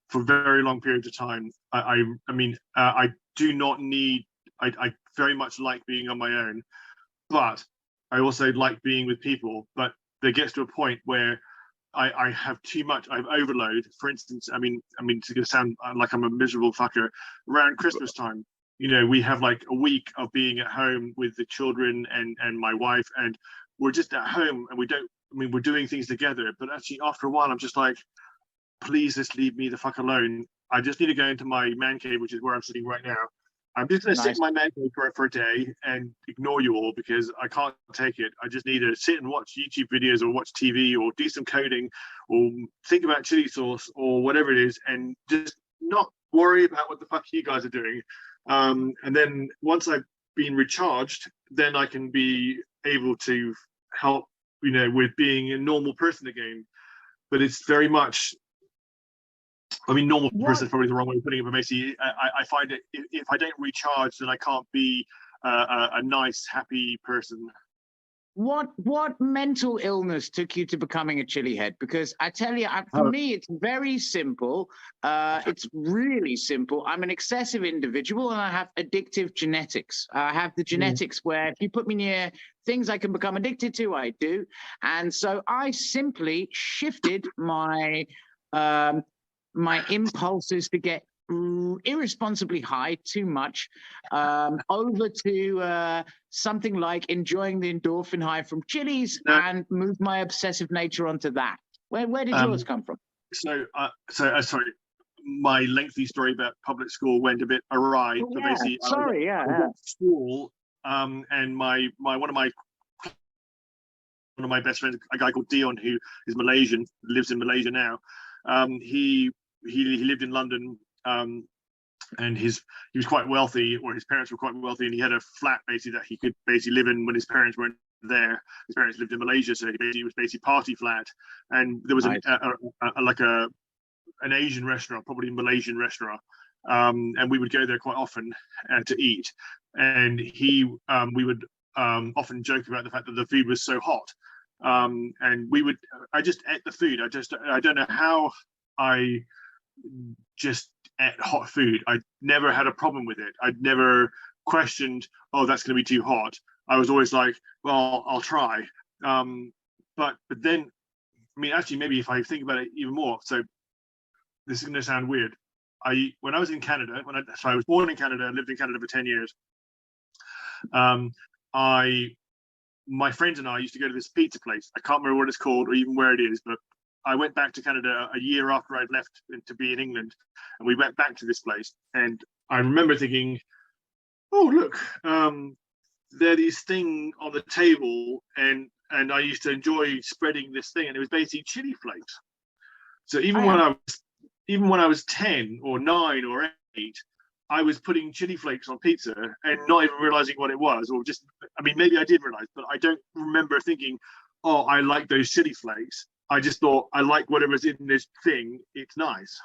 for very long periods of time. I mean, I do not need, I very much like being on my own, but I also like being with people. But there gets to a point where I have too much. I've overload. For instance, I mean, it's going to sound like I'm a miserable fucker. Around Christmas time, we have like a week of being at home with the children and my wife, and we're just at home, and we're doing things together. But actually, after a while, I'm just like, please just leave me the fuck alone. I just need to go into my man cave, which is where I'm sitting right now. I'm just going to sit in my man cave for a day and ignore you all because I can't take it. I just need to sit and watch YouTube videos or watch TV or do some coding or think about chili sauce or whatever it is and just not worry about what the fuck you guys are doing. And then once I've been recharged, then I can be able to help, with being a normal person again. But it's very much, I mean, normal person is probably the wrong way of putting it, but basically, I find it if I don't recharge, then I can't be a nice, happy person. What mental illness took you to becoming a chili head? Because I tell you, for me, it's very simple. It's really simple. I'm an excessive individual, and I have addictive genetics. I have the genetics where if you put me near things I can become addicted to, I do. And so I simply shifted my impulses to get irresponsibly high too much over to something like enjoying the endorphin high from chilies and move my obsessive nature onto that. Where did yours come from? So sorry, my lengthy story about public school went a bit awry. Oh, yeah. Basically, I was at school, and one of my best friends, a guy called Dion, who is Malaysian, lives in Malaysia now. He lived in London, and he was quite wealthy, or his parents were quite wealthy, and he had a flat basically that he could basically live in when his parents weren't there. His parents lived in Malaysia, so he was basically party flat. And there was an Asian restaurant, probably a Malaysian restaurant, and we would go there quite often to eat. And we would often joke about the fact that the food was so hot. And I just ate the food. I don't know how I just ate hot food. I never had a problem with it. I'd never questioned, oh, that's going to be too hot. I was always like, well, I'll try. But then, I mean, actually, maybe if I think about it even more, so this is going to sound weird. When I was in Canada, I was born in Canada, lived in Canada for 10 years. My friends and I used to go to this pizza place. I can't remember what it's called or even where it is, but I went back to Canada a year after I'd left to be in England, and we went back to this place. And I remember thinking, oh, look, there are these things on the table, and I used to enjoy spreading this thing, and it was basically chili flakes. So even when I was 10 or 9 or 8, I was putting chili flakes on pizza and not even realizing what it was, or just, I mean, maybe I did realize, but I don't remember thinking, oh, I like those chili flakes. I just thought, I like whatever's in this thing. It's nice.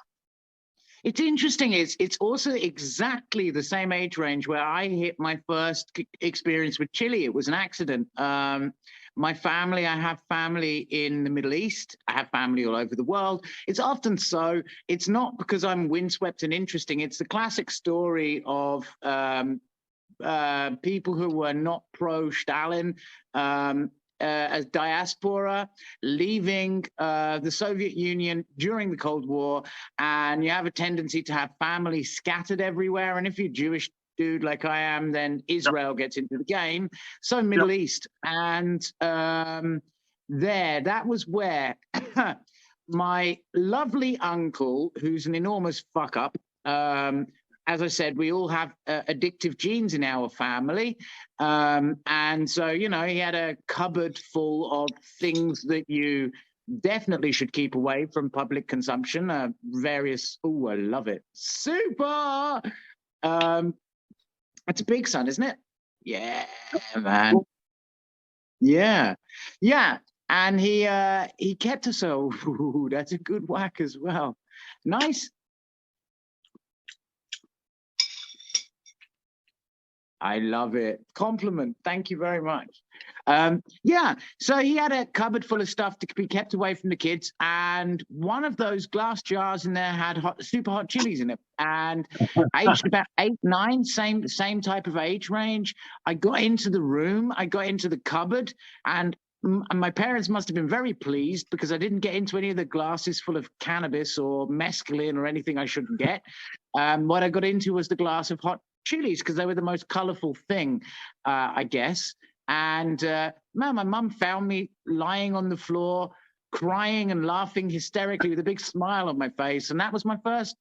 It's interesting. It's also exactly the same age range where I hit my first experience with chili. It was an accident. My family, I have family in the Middle East. I have family all over the world. It's often so. It's not because I'm windswept and interesting. It's the classic story of people who were not pro-Stalin, as diaspora, leaving the Soviet Union during the Cold War, and you have a tendency to have family scattered everywhere. And if you're Jewish dude like I am, then Israel gets into the game. So Middle East, and that was where my lovely uncle, who's an enormous fuck up. As I said, we all have addictive genes in our family. And so, you know, he had a cupboard full of things that you definitely should keep away from public consumption. Various, oh, I love it. Super! It's a big son, isn't it? Yeah, man. Yeah. Yeah. And he kept us, oh, that's a good whack as well. Nice. I love it. Compliment. Thank you very much. Yeah, so he had a cupboard full of stuff to be kept away from the kids, and one of those glass jars in there had super hot chilies in it. And aged about 8, 9, same type of age range. I got into the room, I got into the cupboard, and my parents must have been very pleased because I didn't get into any of the glasses full of cannabis or mescaline or anything I shouldn't get. What I got into was the glass of hot chilies because they were the most colorful thing, I guess. And man, my mum found me lying on the floor, crying and laughing hysterically with a big smile on my face. And that was my first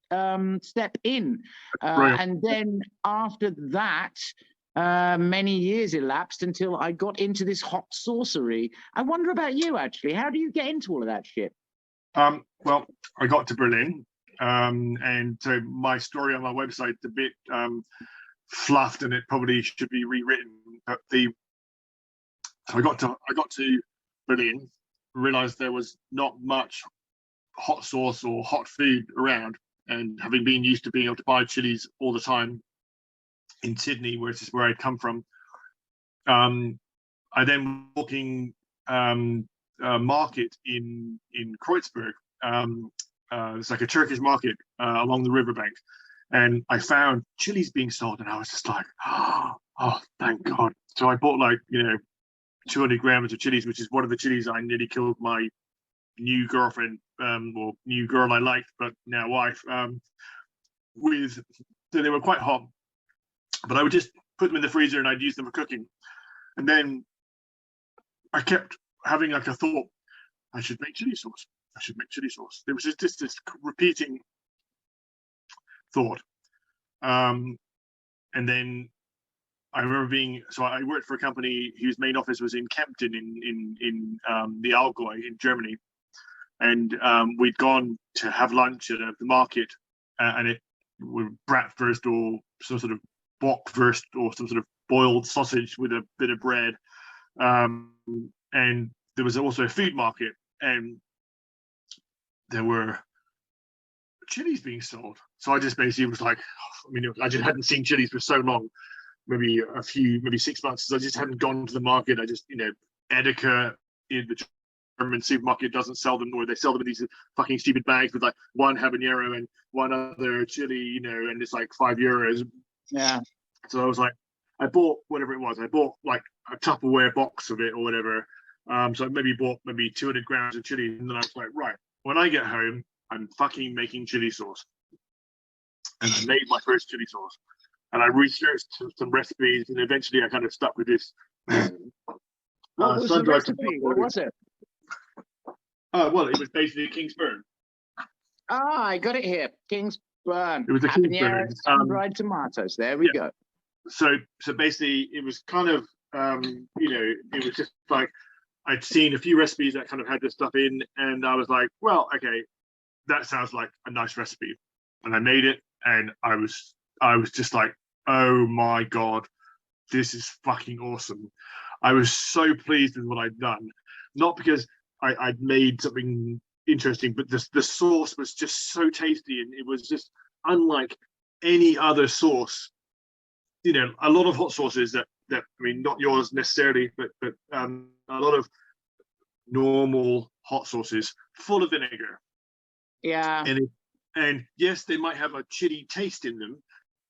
step in. And then after that, many years elapsed until I got into this hot saucery. I wonder about you, actually. How do you get into all of that shit? Well, I got to Berlin. And so my story on my website is a bit fluffed, and it probably should be rewritten. But so I got to Berlin, realized there was not much hot sauce or hot food around, and having been used to being able to buy chilies all the time in Sydney, which is where I'd come from, I then walking market in Kreuzberg. It's like a Turkish market along the riverbank, and I found chilies being sold, and I was just like, oh, thank God. So I bought 200 grams of chilies, which is one of the chilies I nearly killed my new girlfriend, or new girl I liked, but now wife, with. So they were quite hot, but I would just put them in the freezer and I'd use them for cooking. And then I kept having a thought, I should make chili sauce. I should make chili sauce. There was just this repeating thought. And then I remember I worked for a company whose main office was in Kempten in the Allgäu in Germany. And we'd gone to have lunch at the market, and it was bratwurst or some sort of bockwurst or some sort of boiled sausage with a bit of bread. And there was also a food market, and there were chilies being sold. So I just basically was like, I just hadn't seen chilies for so long, maybe 6 months. So I just hadn't gone to the market. I just, Edeka in the German supermarket doesn't sell them, or they sell them in these fucking stupid bags with one habanero and one other chili, and it's like €5. Yeah. So I was like, I bought whatever it was. I bought a Tupperware box of it or whatever. So I bought 200 grams of chili, and then I was like, right, when I get home, I'm fucking making chili sauce. And I made my first chili sauce. And I researched some recipes, and eventually I kind of stuck with this. What was the recipe? What was it? Well, it was basically King's Burn. I got it here. King's Burn. It was a King's Burn. Dried tomatoes. There we go. So basically, it was kind of, it was just like I'd seen a few recipes that kind of had this stuff in, and I was like, well, okay, that sounds like a nice recipe. And I made it, and I was just like, oh my God, this is fucking awesome. I was so pleased with what I'd done, not because I'd made something interesting, but the sauce was just so tasty, and it was just unlike any other sauce. A lot of hot sauces that that, I mean, not yours necessarily, but a lot of normal hot sauces full of vinegar. Yeah. And yes, they might have a chili taste in them,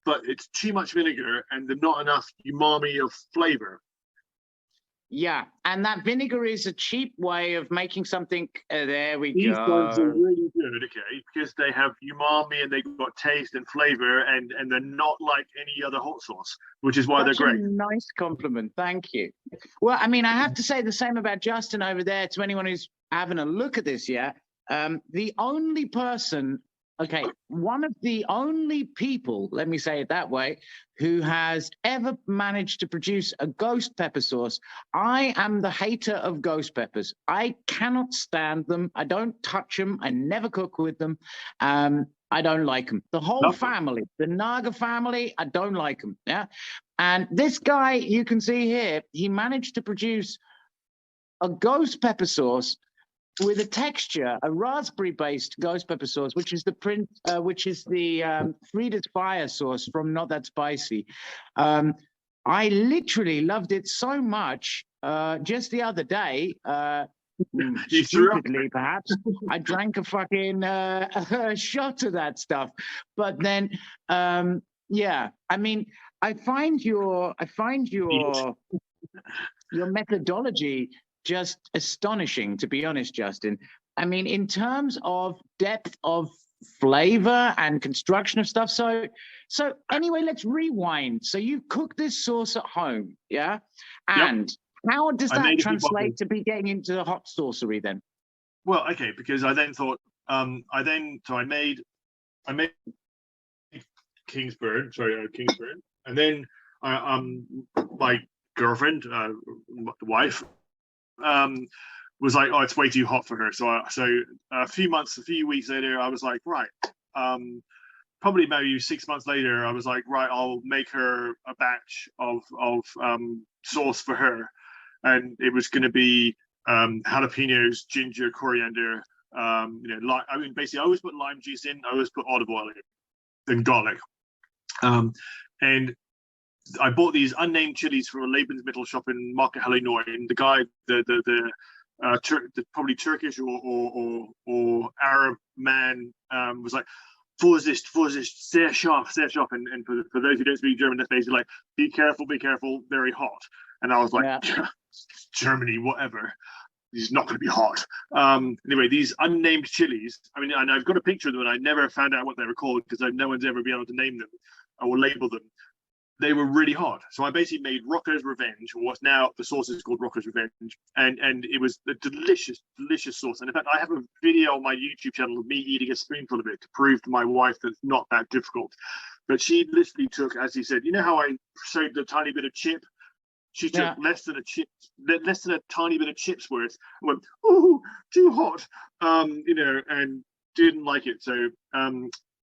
but it's too much vinegar and there's not enough umami of flavor. Yeah, and that vinegar is a cheap way of making something. There we These ones are go. really good, okay, because they have umami and they've got taste and flavor, and they're not like any other hot sauce, which is why Such they're a great. nice compliment. Thank you. Well, I mean, I have to say the same about Justin over there to anyone who's having a look at this yet. The only person, okay, one of the only people, let me say it that way, who has ever managed to produce a ghost pepper sauce. I am the hater of ghost peppers. I cannot stand them. I don't touch them. I never cook with them. I don't like them. The whole family, the Naga family, I don't like them. Yeah. And this guy, you can see here, he managed to produce a ghost pepper sauce with a texture, a raspberry-based ghost pepper sauce, which is the Frida's Fire sauce from Not That Spicy. I literally loved it so much. Just the other day, stupidly perhaps, I drank a fucking shot of that stuff. But then, yeah, I mean, I find your methodology just astonishing, to be honest, Justin. I mean, in terms of depth of flavor and construction of stuff. So anyway, let's rewind. So you cook this sauce at home, yeah? And how does that translate to be getting into the hot saucery then? Well, okay, because I then thought, I made Kingsburn, and then my girlfriend, wife, was like, oh, it's way too hot for her. So a few weeks later, I was like, right. Probably maybe 6 months later, I was like, right, I'll make her a batch of sauce for her, and it was going to be jalapenos, ginger, coriander. I mean, basically, I always put lime juice in. I always put olive oil in, then garlic. And I bought these unnamed chilies from a Lebensmittel shop in Market Illinois, and the guy, the probably Turkish or Arab man, was like, Vorsicht, sehr scharf, and for those who don't speak German, that's basically like, be careful, very hot. And I was like, Germany, whatever. It's not going to be hot. Anyway, these unnamed chilies, I mean, and I've got a picture of them, and I never found out what they were called because no one's ever been able to name them or label them. They were really hot. So I basically made Rocco's Revenge, or what's now the sauce is called Rocco's Revenge. And it was a delicious sauce. And in fact, I have a video on my YouTube channel of me eating a spoonful of it to prove to my wife that it's not that difficult. But she literally took, as he said, you know how I showed the tiny bit of chip? She took less than a tiny bit of chips worth, and went, oh, too hot, and didn't like it. So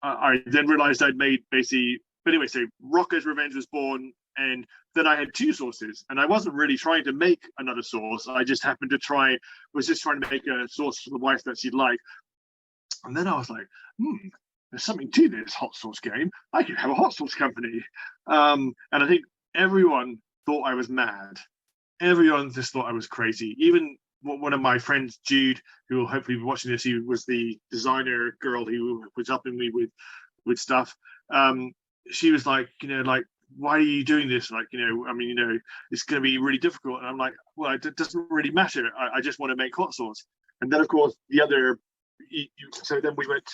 I then realized I'd made basically. But anyway, so Rocco's Revenge was born, and then I had two sauces, and I wasn't really trying to make another sauce. I just happened to was just trying to make a sauce for the wife that she'd like. And then I was like, there's something to this hot sauce game. I could have a hot sauce company. And I think everyone thought I was mad. Everyone just thought I was crazy. Even one of my friends, Jude, who will hopefully be watching this, who was the designer girl who was helping me with stuff. She was like, why are you doing this? Like, I mean, it's going to be really difficult. And I'm like, well, it doesn't really matter. I just want to make hot sauce. And then, of course, so then we went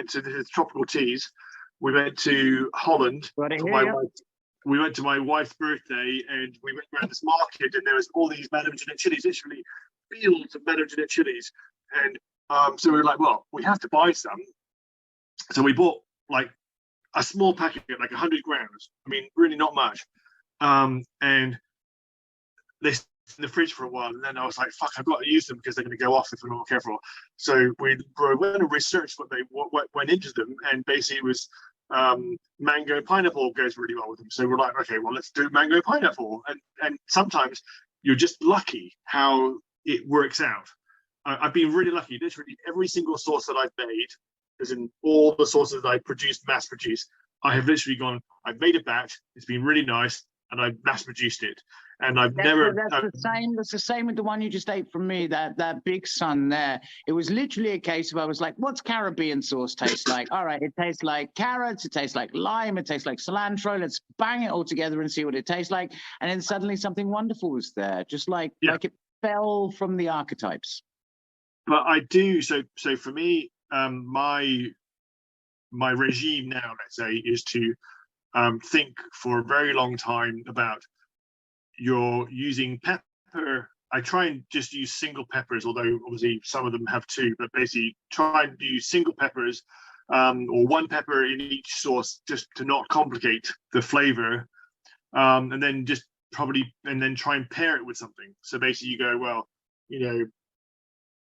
to this tropical teas. We went to Holland for my wife. We went to my wife's birthday, and we went around this market, and there was all these Madame Jeanette chilies, literally fields of Madame Jeanette chilies. And so we were like, well, we have to buy some. So we bought like a small packet, like 100 grams. I mean, really not much. And they stayed in the fridge for a while, and then I was like, fuck, I've got to use them because they're going to go off if we're not careful. So we went and researched what went into them, and basically it was mango pineapple goes really well with them. So we're like, okay, well, let's do mango pineapple. And sometimes you're just lucky how it works out. I've been really lucky. Literally every single sauce that I've made, as in all the sauces that I mass produce, I have literally I've made a batch. It's been really nice. and I mass produced it. And I've That's never. the same. That's the same with the one you just ate from me. That Big Sun there. It was literally a case of I was like, "What's Caribbean sauce taste like?" All right, it tastes like carrots. It tastes like lime. It tastes like cilantro. Let's bang it all together and see what it tastes like. And then suddenly something wonderful was there, just like it fell from the archetypes. But I do so for me, my regime now, let's say, is to think for a very long time about you're using pepper. I try and just use single peppers, although obviously some of them have two, but basically try and use single peppers or one pepper in each sauce, just to not complicate the flavor. And then just and then try and pair it with something. So basically you go,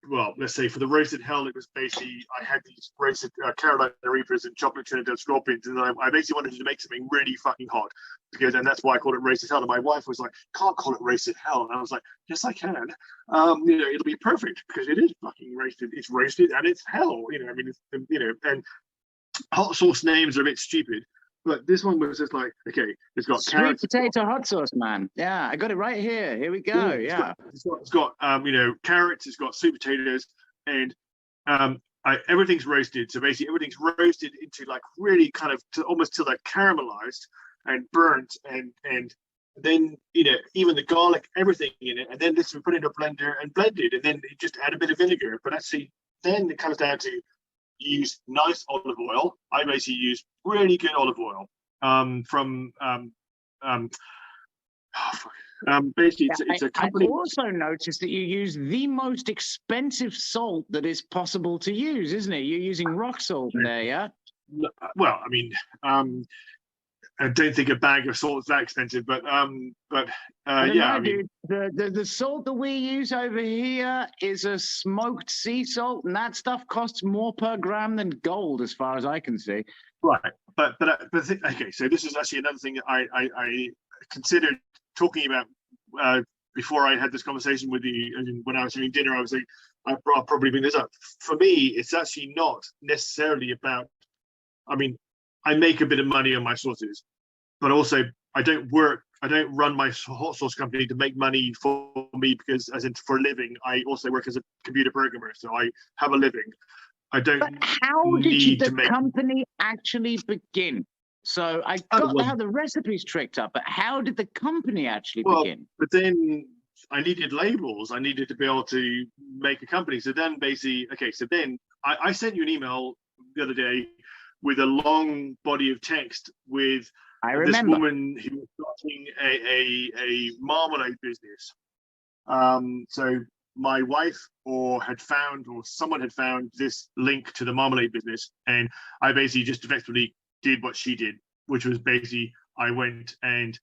well, let's say for the roasted hell, it was basically I had these roasted Carolina Reapers and chocolate Trinidad scorpions, and I basically wanted to make something really fucking hot and that's why I called it roasted hell. And my wife was like, "Can't call it roasted hell," and I was like, "Yes, I can. It'll be perfect because it is fucking roasted. It's roasted and it's hell. And hot sauce names are a bit stupid." But this one was just like, okay, it's got sweet potato hot sauce, man. Yeah, I got it right here. Here we go. Yeah. It's got carrots, it's got sweet potatoes, and everything's roasted. So basically everything's roasted into like really kind of almost till they're caramelized and burnt, and then even the garlic, everything in it, and then this we put in a blender and blended, and then you just add a bit of vinegar. But actually then it comes down to use nice olive oil. I basically use really good olive oil basically it's a company. I also noticed that you use the most expensive salt that is possible to use, isn't it? You're using rock salt there, yeah? Well, I mean, I don't think a bag of salt is that expensive, but yeah, dude. The salt that we use over here is a smoked sea salt, and that stuff costs more per gram than gold, as far as I can see. Right, but okay. So this is actually another thing that I considered talking about before I had this conversation with you. And when I was having dinner, I was like, I'll probably bring this up. For me, it's actually not necessarily about. I mean, I make a bit of money on my sauces, but also I don't run my hot sauce company to make money for me because, as in for a living, I also work as a computer programmer, so I have a living. I don't. But how did the company actually begin? So I got how the recipe's tricked up, but how did the company actually begin? But then I needed labels. I needed to be able to make a company. So then basically, okay, so then I sent you an email the other day with a long body of text with this woman who was starting a marmalade business. So my wife someone had found this link to the marmalade business, and I basically just effectively did what she did, which was basically I went and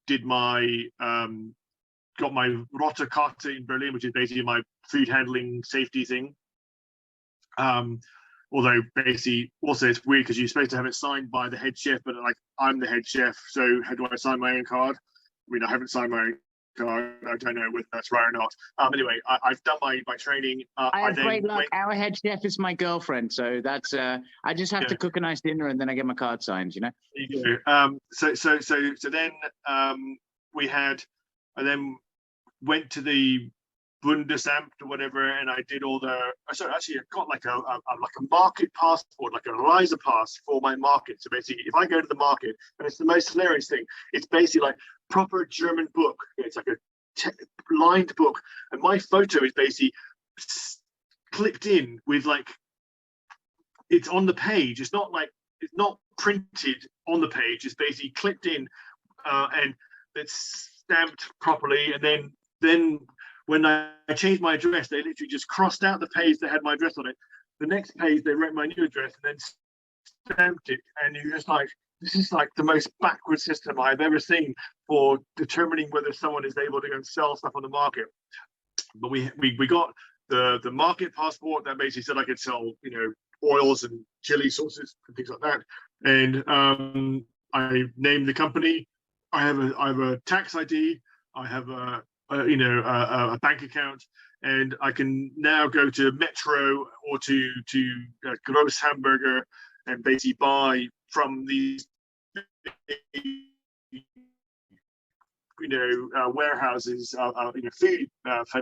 did my got my Rotekarte in Berlin, which is basically my food handling safety thing. Although basically also it's weird because you're supposed to have it signed by the head chef, but like I'm the head chef, so how do I sign my own card? I mean, I haven't signed my own card. I don't know whether that's right or not. Anyway, I've done my training. I have great luck. Our head chef is my girlfriend, so that's I just have to cook a nice dinner and then I get my card signed. There you go. So then I then went to the Bundesamt or whatever, and I did all the. Sorry, actually, I got like a market passport, like a Eliza pass for my market. So basically, if I go to the market, and it's the most hilarious thing, it's basically like proper German book. It's like a lined book, and my photo is basically clipped in with like it's on the page. It's not printed on the page. It's basically clipped in, and it's stamped properly, and then. When I changed my address, they literally just crossed out the page that had my address on it. The next page, they wrote my new address and then stamped it. And you're just like, this is like the most backward system I've ever seen for determining whether someone is able to go and sell stuff on the market. But we got the market passport that basically said I could sell, oils and chili sauces and things like that. And I named the company. I have a tax ID. I have a bank account, and I can now go to Metro or to Gross Hamburger and basically buy from these warehouses, food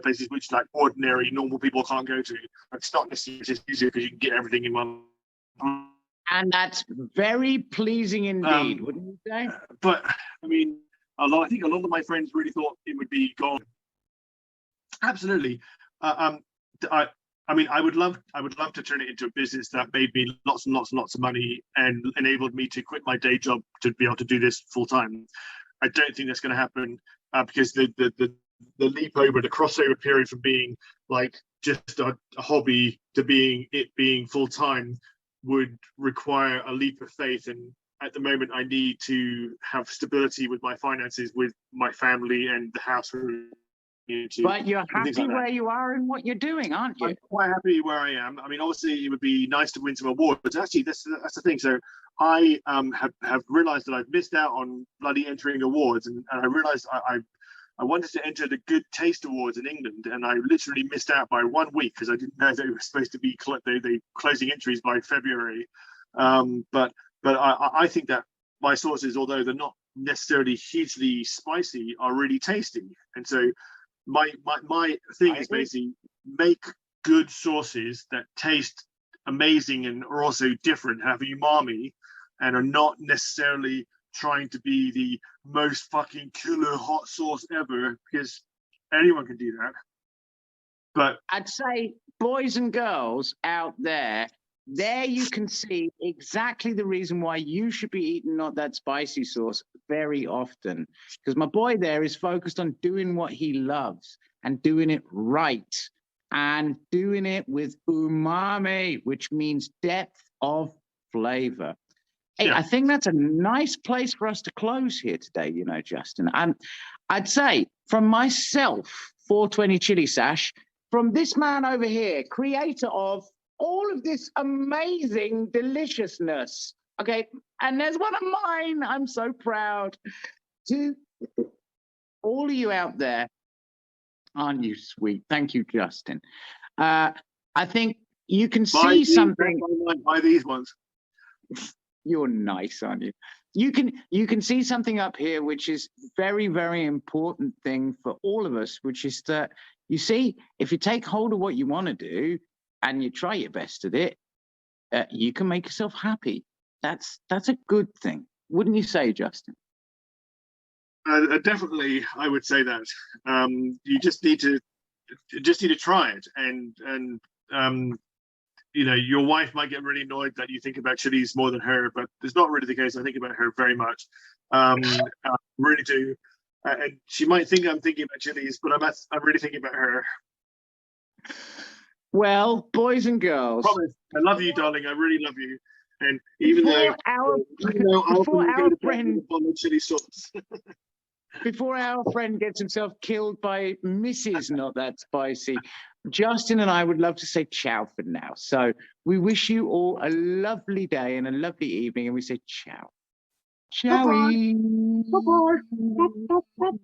places which like ordinary normal people can't go to. It's not necessarily just easier because you can get everything in one. And that's very pleasing indeed, wouldn't you say? But I mean, I think a lot of my friends really thought it would be gone. Absolutely. I mean, I would love to turn it into a business that made me lots and lots and lots of money and enabled me to quit my day job to be able to do this full time. I don't think that's going to happen because the leap over, the crossover period from being like just a hobby to being full time would require a leap of faith. And at the moment, I need to have stability with my finances, with my family, and the house. But you're happy where you are and what you're doing, aren't you? I'm quite happy where I am. I mean, obviously, it would be nice to win some awards, but actually, that's the thing. So I have realised that I've missed out on bloody entering awards, and I realised I wanted to enter the Good Taste Awards in England, and I literally missed out by 1 week because I didn't know they were supposed to be they closing entries by February. But I think that my sauces, although they're not necessarily hugely spicy, are really tasty, and so. My thing is basically make good sauces that taste amazing and are also different, have umami, and are not necessarily trying to be the most fucking killer hot sauce ever, because anyone can do that. But I'd say, boys and girls out there you can see exactly the reason why you should be eating Not That Spicy sauce very often. Because my boy there is focused on doing what he loves and doing it right and doing it with umami, which means depth of flavor. Hey, yeah. I think that's a nice place for us to close here today, Justin. I'd say from myself, 420 Chili Sash, from this man over here, creator of all of this amazing deliciousness. Okay, and there's one of mine. I'm so proud. To all of you out there, aren't you sweet? Thank you, Justin. I think you can see something. Buy these ones. You're nice, aren't you? You can see something up here, which is very, very important thing for all of us, which is that, you see, if you take hold of what you want to do, and you try your best at it, you can make yourself happy. That's a good thing, wouldn't you say, Justin? Definitely, I would say that. You just need to try it, and your wife might get really annoyed that you think about chilies more than her, but it's not really the case. I think about her very much, really do, and she might think I'm thinking about chilies, but I'm really thinking about her. Well, boys and girls, I love you, darling. I really love you. And even though before our friend gets himself killed by Mrs. Not That Spicy, Justin and I would love to say ciao for now. So we wish you all a lovely day and a lovely evening, and we say ciao. Ciao. Bye-bye. Bye-bye.